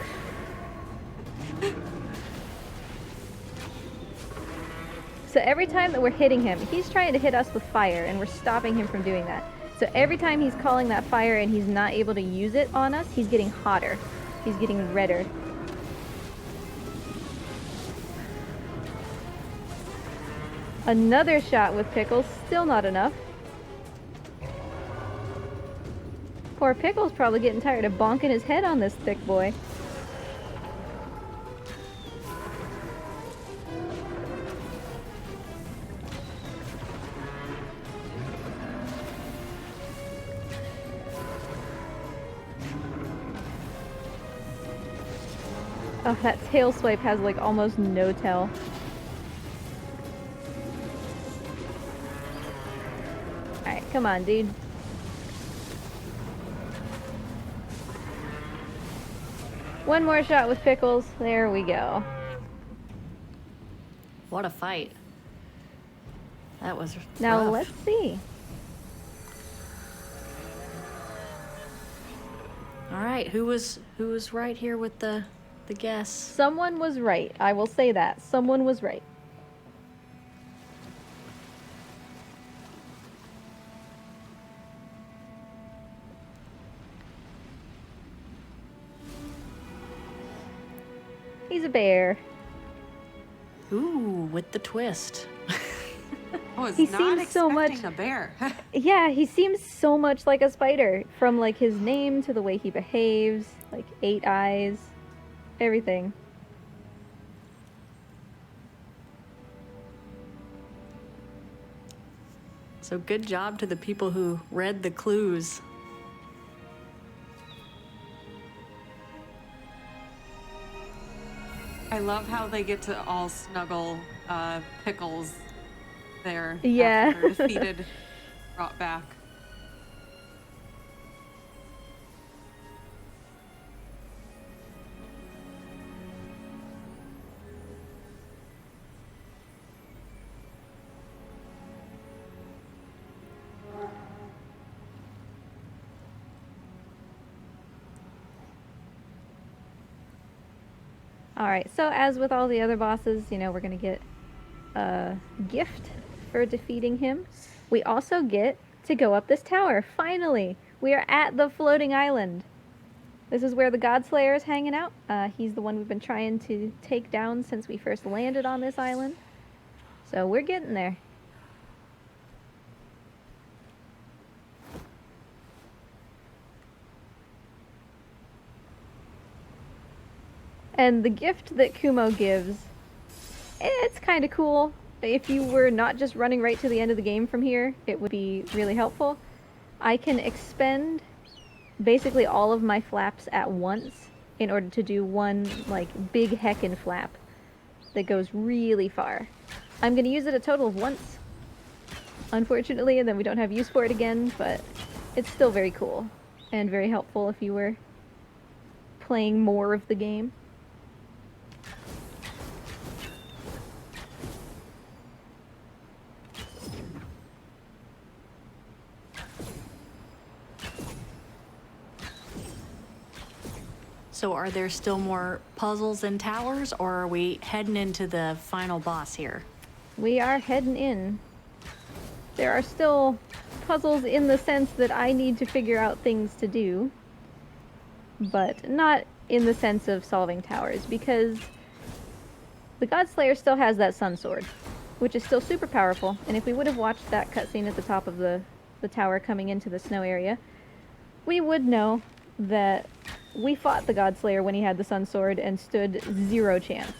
So every time that we're hitting him, he's trying to hit us with fire, and we're stopping him from doing that. So every time he's calling that fire and he's not able to use it on us, he's getting hotter. He's getting redder. Another shot with Pickles, still not enough. Poor Pickles probably getting tired of bonking his head on this thick boy. Oh, that tail swipe has like almost no tell. Alright, come on, dude. One more shot with Pickles. There we go. What a fight. That was Now rough. let's see. All right, who was right here with the guess? Someone was right. I will say that. Someone was right. He's a bear. Ooh, with the twist. I was He not seems so expecting much- a bear. Yeah, he seems so much like a spider. From like his name to the way he behaves, like 8 eyes, everything. So good job to the people who read the clues. I love how they get to all snuggle Pickles there. Yeah. After they're defeated, brought back. Alright, so as with all the other bosses, you know, we're gonna get a gift for defeating him. We also get to go up this tower. Finally! We are at the floating island. This is where the Godslayer is hanging out. He's the one we've been trying to take down since we first landed on this island. So we're getting there. And the gift that Kumo gives, it's kind of cool. If you were not just running right to the end of the game from here, it would be really helpful. I can expend basically all of my flaps at once in order to do one like big heckin' flap that goes really far. I'm going to use it a total of once, unfortunately, and then we don't have use for it again, but it's still very cool and very helpful if you were playing more of the game. So are there still more puzzles and towers, or are we heading into the final boss here? We are heading in. There are still puzzles in the sense that I need to figure out things to do, but not in the sense of solving towers, because the Godslayer still has that Sun Sword, which is still super powerful, and if we would have watched that cutscene at the top of the tower coming into the snow area, we would know that we fought the Godslayer when he had the Sun Sword and stood 0 chance.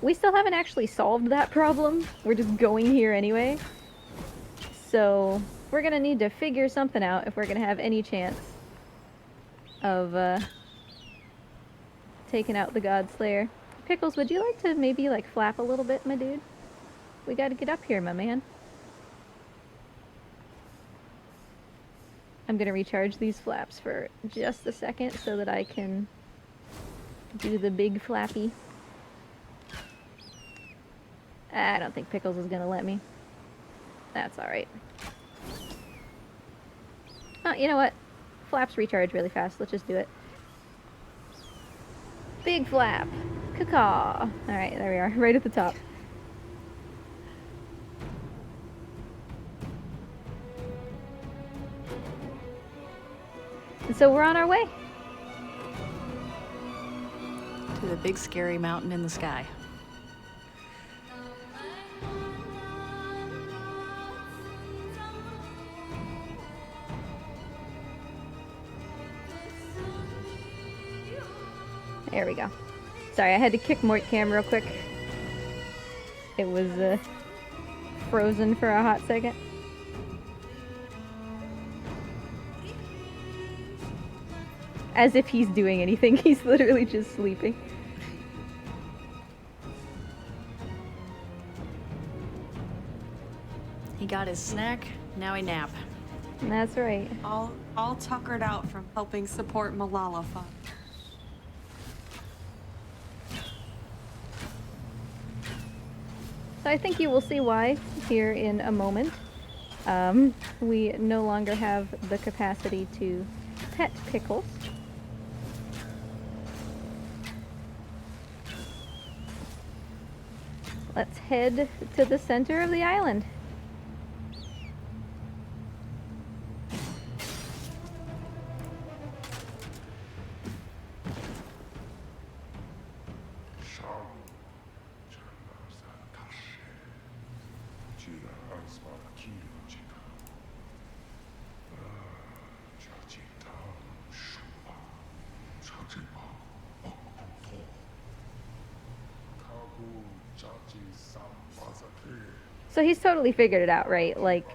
We still haven't actually solved that problem. We're just going here anyway. So we're gonna need to figure something out if we're gonna have any chance of taking out the Godslayer. Pickles, would you like to maybe like flap a little bit, my dude? We gotta get up here, my man. I'm gonna recharge these flaps for just a second so that I can do the big flappy. I don't think Pickles is gonna let me. That's alright. Oh, you know what? Flaps recharge really fast. Let's just do it. Big flap. Caw-caw. Alright, there we are. Right at the top. And so we're on our way. To the big scary mountain in the sky. There we go. Sorry, I had to kick Mort Cam real quick. It was frozen for a hot second. As if he's doing anything, he's literally just sleeping. got his snack, now he nap. That's right. All tuckered out from helping support Malala Fund. So I think you will see why here in a moment. We no longer have the capacity to pet Pickles. Let's head to the center of the island. So he's totally figured it out, right? Like,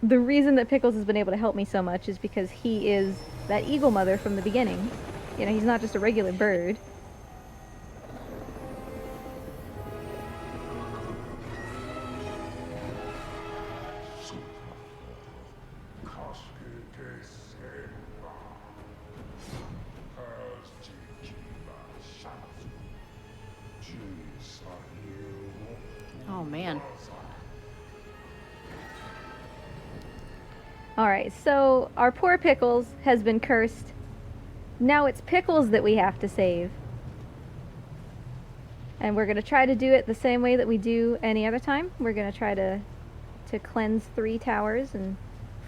the reason that Pickles has been able to help me so much is because he is that eagle mother from the beginning. You know, he's not just a regular bird. Oh man. Alright, so our poor Pickles has been cursed. Now it's Pickles that we have to save. And we're going to try to do it the same way that we do any other time. We're going to try to cleanse 3 towers and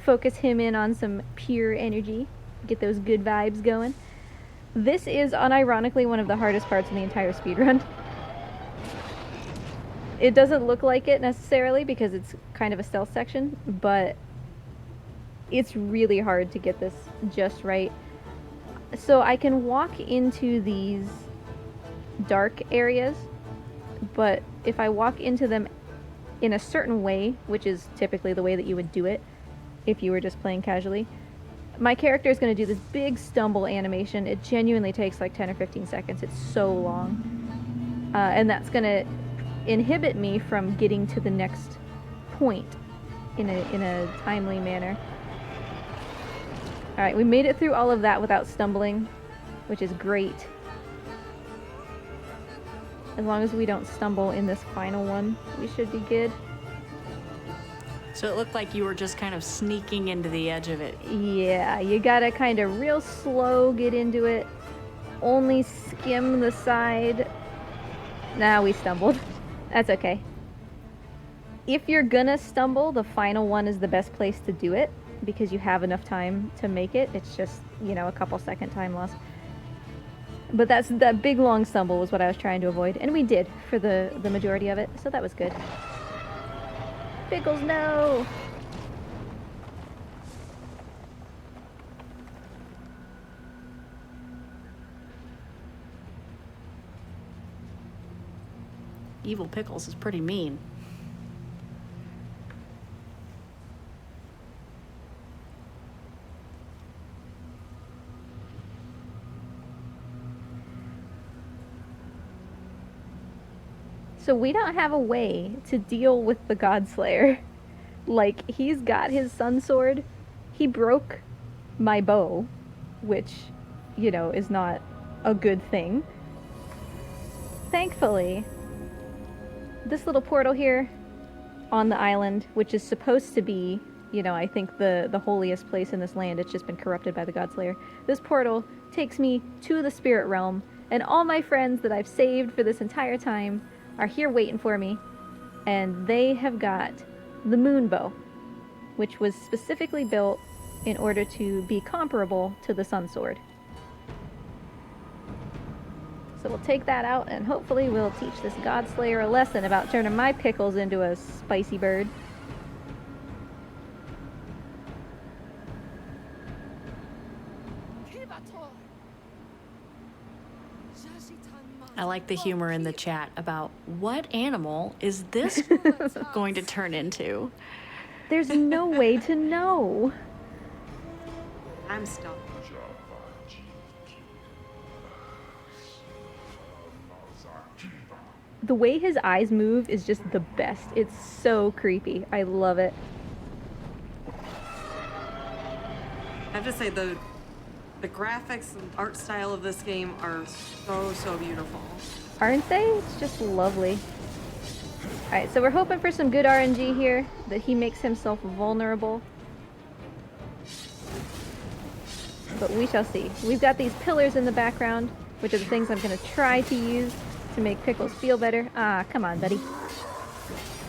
focus him in on some pure energy. Get those good vibes going. This is unironically one of the hardest parts in the entire speedrun. It doesn't look like it necessarily because it's kind of a stealth section, but it's really hard to get this just right. So I can walk into these dark areas, but if I walk into them in a certain way, which is typically the way that you would do it if you were just playing casually, my character is going to do this big stumble animation. It genuinely takes like 10 or 15 seconds. It's so long. And that's going to inhibit me from getting to the next point in a timely manner. Alright, we made it through all of that without stumbling, which is great. As long as we don't stumble in this final one, we should be good. So it looked like you were just kind of sneaking into the edge of it. Yeah, you gotta kind of real slow get into it. Only skim the side. Nah, we stumbled. That's okay. If you're gonna stumble, the final one is the best place to do it because you have enough time to make it. It's just, you know, a couple second time loss. But that big long stumble was what I was trying to avoid, and we did for the majority of it, so that was good. Pickles, no! Evil Pickles is pretty mean. So we don't have a way to deal with the Godslayer. Like, he's got his sun sword. He broke my bow, which, you know, is not a good thing. Thankfully, this little portal here on the island, which is supposed to be, you know, I think the holiest place in this land, it's just been corrupted by the Godslayer. This portal takes me to the spirit realm, and all my friends that I've saved for this entire time are here waiting for me, and they have got the moon bow, which was specifically built in order to be comparable to the sun sword. So we'll take that out, and hopefully we'll teach this Godslayer a lesson about turning my Pickles into a spicy bird. I like the humor in the chat about what animal is this going to turn into? There's no way to know. I'm stuck. the way his eyes move is just the best. It's so creepy. I love it. I have to say the graphics and art style of this game are so beautiful. Aren't they? It's just lovely. Alright, so we're hoping for some good RNG here, that he makes himself vulnerable. But we shall see. We've got these pillars in the background, which are the things I'm going to try to use to make Pickles feel better. Ah, come on, buddy.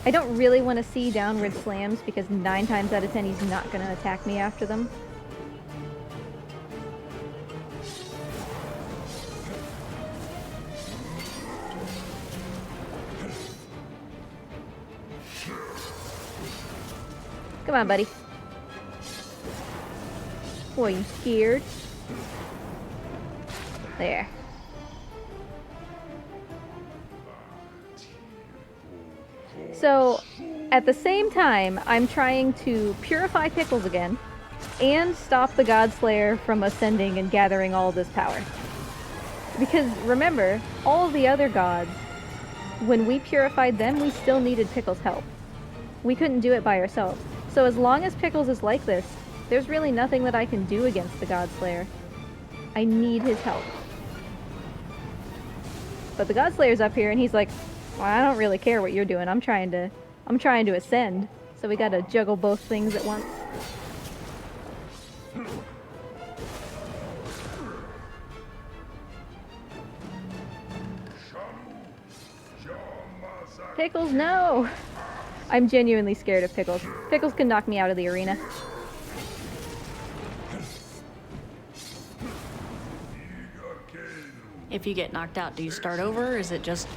I don't really want to see downward slams because 9 times out of 10 he's not going to attack me after them. Come on, buddy. Boy, you scared? There. So, at the same time, I'm trying to purify Pickles again, and stop the Godslayer from ascending and gathering all this power. Because, remember, all the other gods, when we purified them, we still needed Pickles' help. We couldn't do it by ourselves. So as long as Pickles is like this, there's really nothing that I can do against the Godslayer. I need his help. But the Godslayer's up here and he's like, well, I don't really care what you're doing. I'm trying to ascend. So we gotta juggle both things at once. Pickles, no! I'm genuinely scared of Pickles. Pickles can knock me out of the arena. If you get knocked out, do you start over, or is it just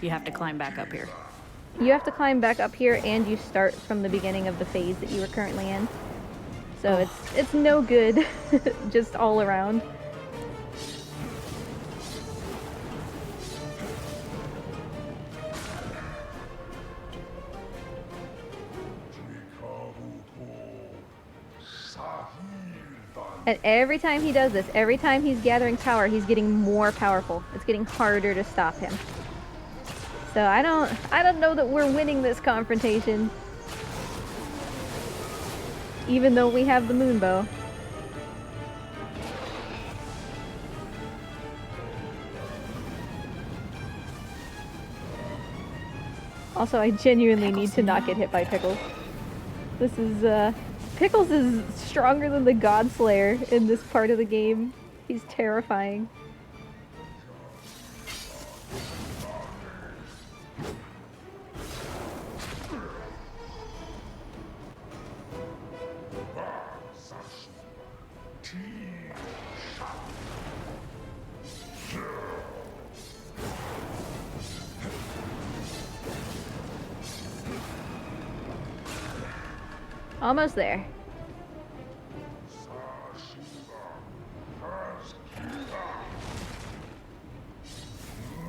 you have to climb back up here? You have to climb back up here and you start from the beginning of the phase that you were currently in. So it's no good, just all around. And every time he does this, every time he's gathering power, he's getting more powerful. It's getting harder to stop him. So I don't know that we're winning this confrontation. Even though we have the moonbow. Also, I genuinely need to not get hit by Pickles. This is, Pickles is stronger than the Godslayer in this part of the game. He's terrifying. Almost there.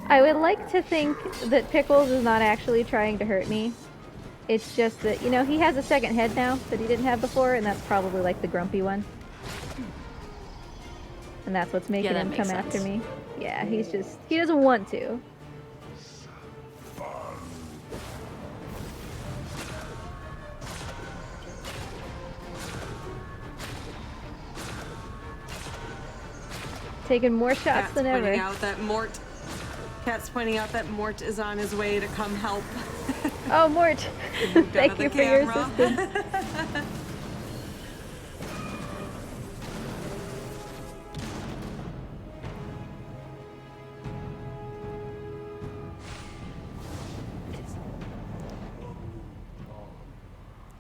I would like to think that Pickles is not actually trying to hurt me. It's just that, you know, he has a second head now that he didn't have before, and that's probably like the grumpy one. And that's what's making him come after me. Yeah, he doesn't want to. Taking more shots than ever. Cat's pointing out that Mort is on his way to come help. Oh, Mort! Thank you for your assistance.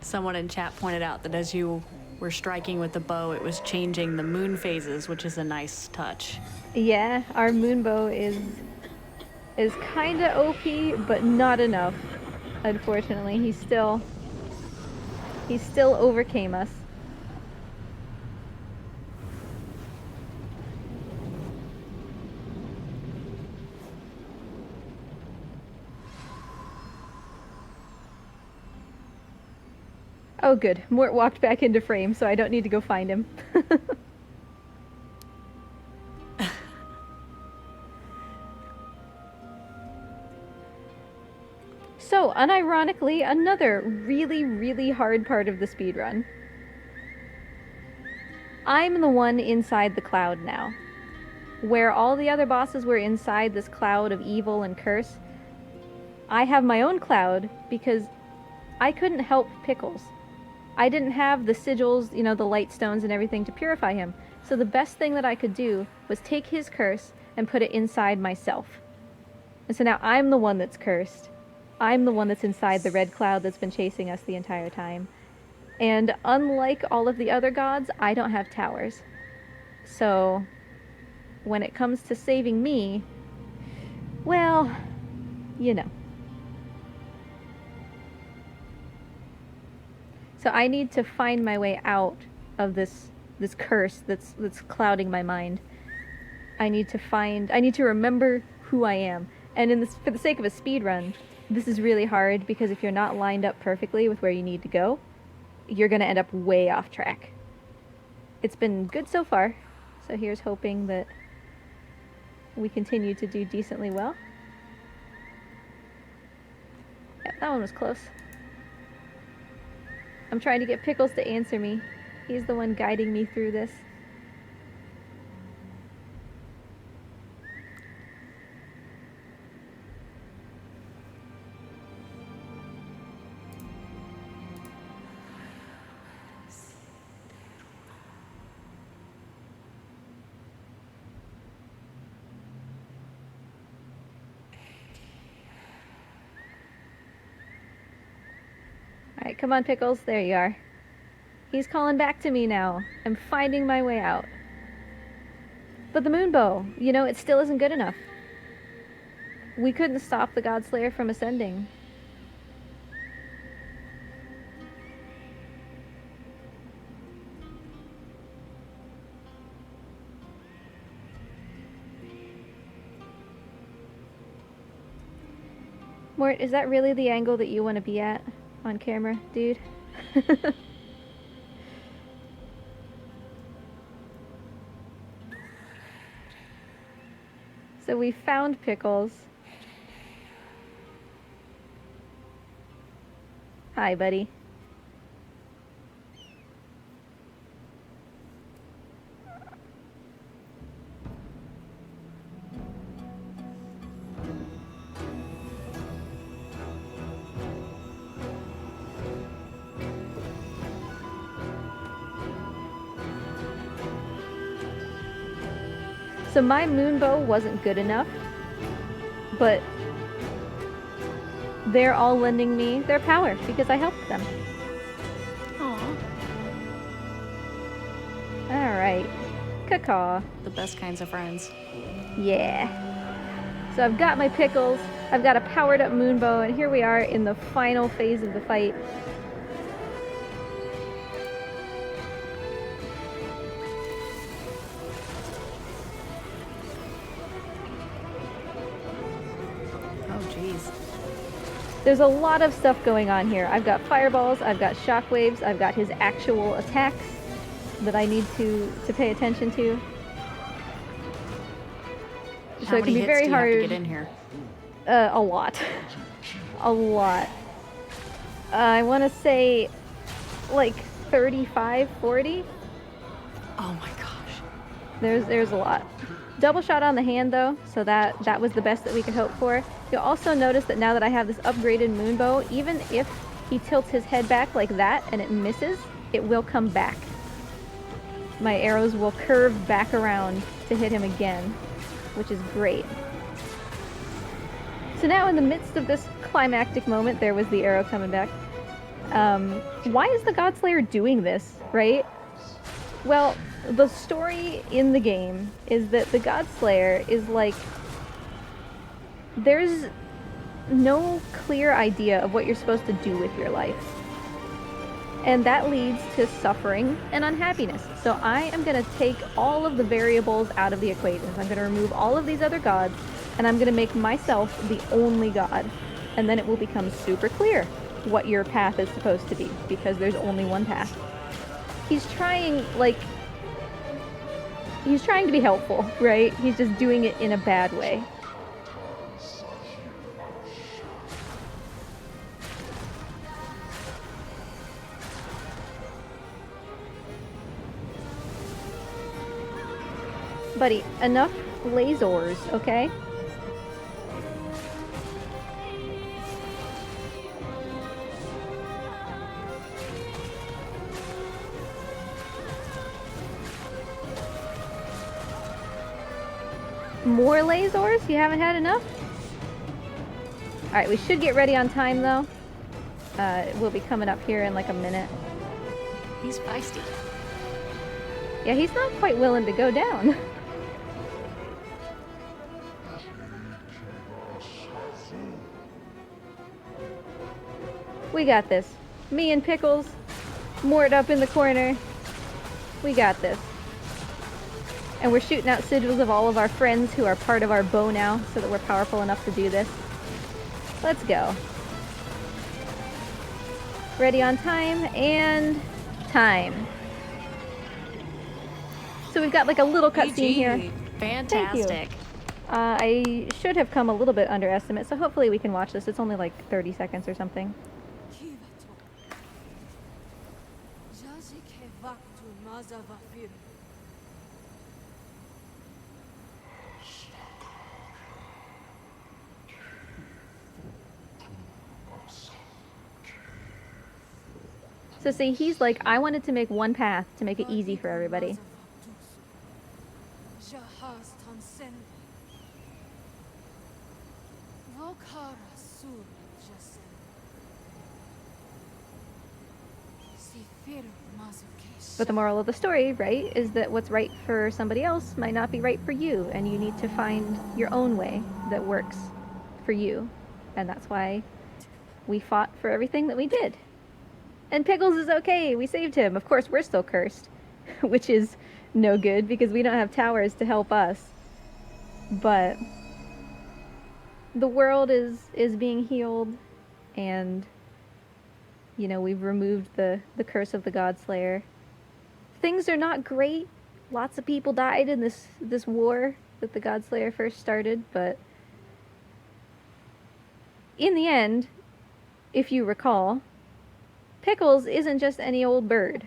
Someone in chat pointed out that as you were striking with the bow, it was changing the moon phases, which is a nice touch. Yeah, our moonbow is kinda OP, but not enough. Unfortunately, he still overcame us. Oh good, Mort walked back into frame, so I don't need to go find him. unironically, another really, really hard part of the speedrun. I'm the one inside the cloud now. Where all the other bosses were inside this cloud of evil and curse, I have my own cloud because I couldn't help Pickles. I didn't have the sigils, you know, the light stones and everything to purify him. So the best thing that I could do was take his curse and put it inside myself. And so now I'm the one that's cursed. I'm the one that's inside the red cloud that's been chasing us the entire time. And unlike all of the other gods, I don't have towers. So when it comes to saving me, well, you know. So I need to find my way out of this curse that's clouding my mind. I need to remember who I am. And for the sake of a speed run, this is really hard because if you're not lined up perfectly with where you need to go, you're going to end up way off track. It's been good so far, so here's hoping that we continue to do decently well. Yep, that one was close. I'm trying to get Pickles to answer me. He's the one guiding me through this. Alright, come on, Pickles. There you are. He's calling back to me now. I'm finding my way out. But the moonbow, you know, it still isn't good enough. We couldn't stop the Godslayer from ascending. Mort, is that really the angle that you want to be at on camera, dude? So we found Pickles. Hi, buddy. So my moonbow wasn't good enough, but they're all lending me their power because I helped them. Aw. Alright. Caw. The best kinds of friends. Yeah. So I've got my Pickles, I've got a powered up moonbow, and here we are in the final phase of the fight. There's a lot of stuff going on here. I've got fireballs, I've got shockwaves, I've got his actual attacks that I need to pay attention to. So it can be very hard to get in here. A lot. A lot. I want to say like 35, 40. Oh my gosh. There's a lot. Double shot on the hand though, so that was the best that we could hope for. You'll also notice that now that I have this upgraded moonbow, even if he tilts his head back like that and it misses, it will come back. My arrows will curve back around to hit him again, which is great. So now in the midst of this climactic moment, there was the arrow coming back. Why is the Godslayer doing this, right? Well, the story in the game is that the Godslayer is like, there's no clear idea of what you're supposed to do with your life. And that leads to suffering and unhappiness. So I am going to take all of the variables out of the equation. I'm going to remove all of these other gods, and I'm going to make myself the only god. And then it will become super clear what your path is supposed to be, because there's only one path. He's trying to be helpful, right? He's just doing it in a bad way. Buddy, enough lasers, okay? More lasers? You haven't had enough? Alright, we should get ready on time though. We'll be coming up here in like a minute. He's feisty. Yeah, he's not quite willing to go down. We got this. Me and Pickles, moored up in the corner. We got this. And we're shooting out sigils of all of our friends who are part of our bow now, so that we're powerful enough to do this. Let's go. Ready on time, and time. So we've got like a little cutscene here. Fantastic. I should have come a little bit under estimate, so hopefully we can watch this. It's only like 30 seconds or something. Kivato. Jaji ke vaktu mazavafir. So see, he's like, I wanted to make one path to make it easy for everybody. Jahaz tansen. Vokara sur jasen. Sifir mazukesh. But the moral of the story, right, is that what's right for somebody else might not be right for you, and you need to find your own way that works for you. And that's why we fought for everything that we did. And Pickles is okay, we saved him. Of course, we're still cursed, which is no good because we don't have towers to help us. But the world is being healed, and, you know, we've removed the curse of the Godslayer. Things are not great. Lots of people died in this war that the Godslayer first started, but in the end, if you recall, Pickles isn't just any old bird.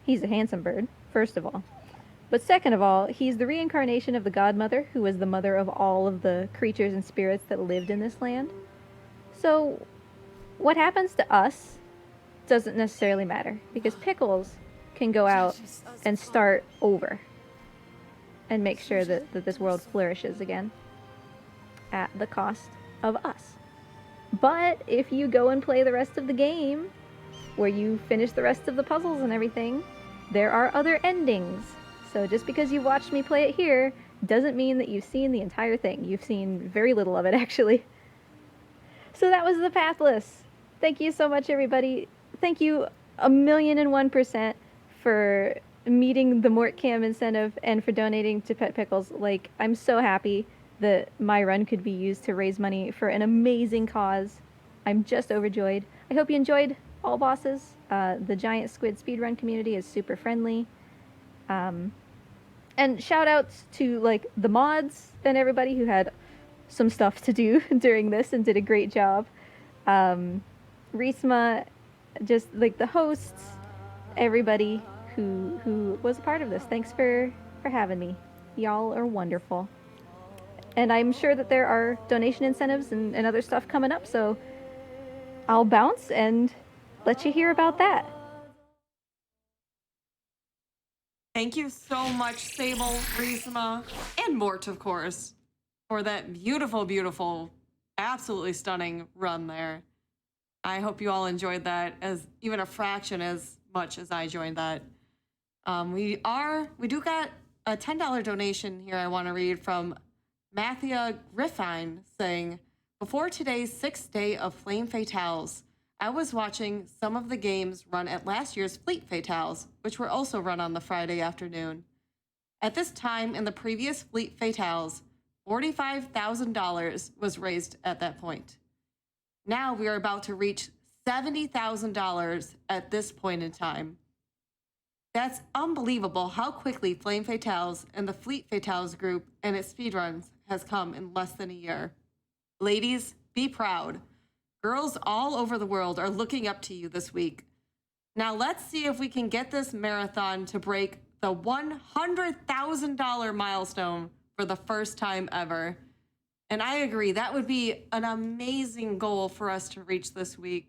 He's a handsome bird, first of all. But second of all, he's the reincarnation of the Godmother, who was the mother of all of the creatures and spirits that lived in this land. So, what happens to us doesn't necessarily matter, because Pickles can go out and start over and make sure that this world flourishes again at the cost of us. But if you go and play the rest of the game, where you finish the rest of the puzzles and everything, there are other endings. So just because you watched me play it here doesn't mean that you've seen the entire thing. You've seen very little of it, actually. So that was the Pathless. Thank you so much, everybody. Thank you 1,001% for meeting the Mort Cam incentive and for donating to Pet Pickles. Like, I'm so happy that my run could be used to raise money for an amazing cause. I'm just overjoyed. I hope you enjoyed all bosses. The giant squid speedrun community is super friendly. And shout outs to like the mods and everybody who had some stuff to do during this and did a great job. Rhysma, just like the hosts, everybody who was a part of this. Thanks for having me. Y'all are wonderful. And I'm sure that there are donation incentives and other stuff coming up, so I'll bounce and let you hear about that. Thank you so much, Sable, Rhysma, and Mort, of course, for that beautiful, beautiful, absolutely stunning run there. I hope you all enjoyed that as even a fraction as much as I enjoyed that. We do got a $10 donation here I want to read from Mathia Griffine saying, before today's 6th day of Flame Fatales, I was watching some of the games run at last year's Fleet Fatales, which were also run on the Friday afternoon. At this time in the previous Fleet Fatales, $45,000 was raised at that point. Now we are about to reach $70,000 at this point in time. That's unbelievable how quickly Flame Fatales and the Fleet Fatales group and its speedruns has come in less than a year. Ladies, be proud. Girls all over the world are looking up to you this week. Now let's see if we can get this marathon to break the $100,000 milestone for the first time ever. And I agree, that would be an amazing goal for us to reach this week.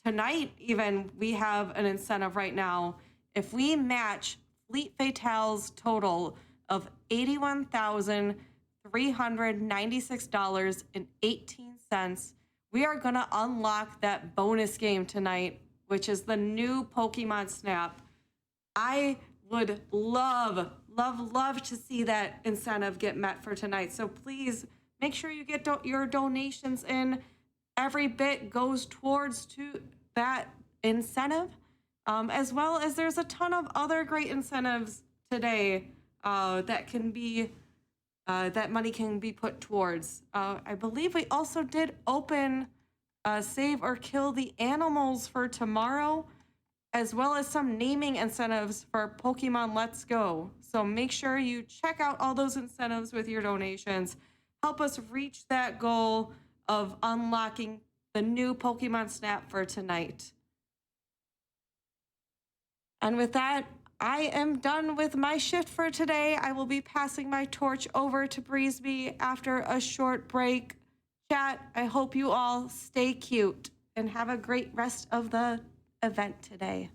Tonight, even, we have an incentive right now. If we match Fleet Fatale's total of $81,396.18, we are going to unlock that bonus game tonight, which is the new Pokemon Snap. I would love to see that incentive get met for tonight. So please make sure you get your donations in. Every bit goes towards to that incentive, as well as there's a ton of other great incentives today that can be that money can be put towards. I believe we also did open Save or Kill the Animals for tomorrow, as well as some naming incentives for Pokemon Let's Go. So make sure you check out all those incentives with your donations. Help us reach that goal of unlocking the new Pokemon Snap for tonight. And with that, I am done with my shift for today. I will be passing my torch over to Breezeby after a short break. Chat, I hope you all stay cute and have a great rest of the event today.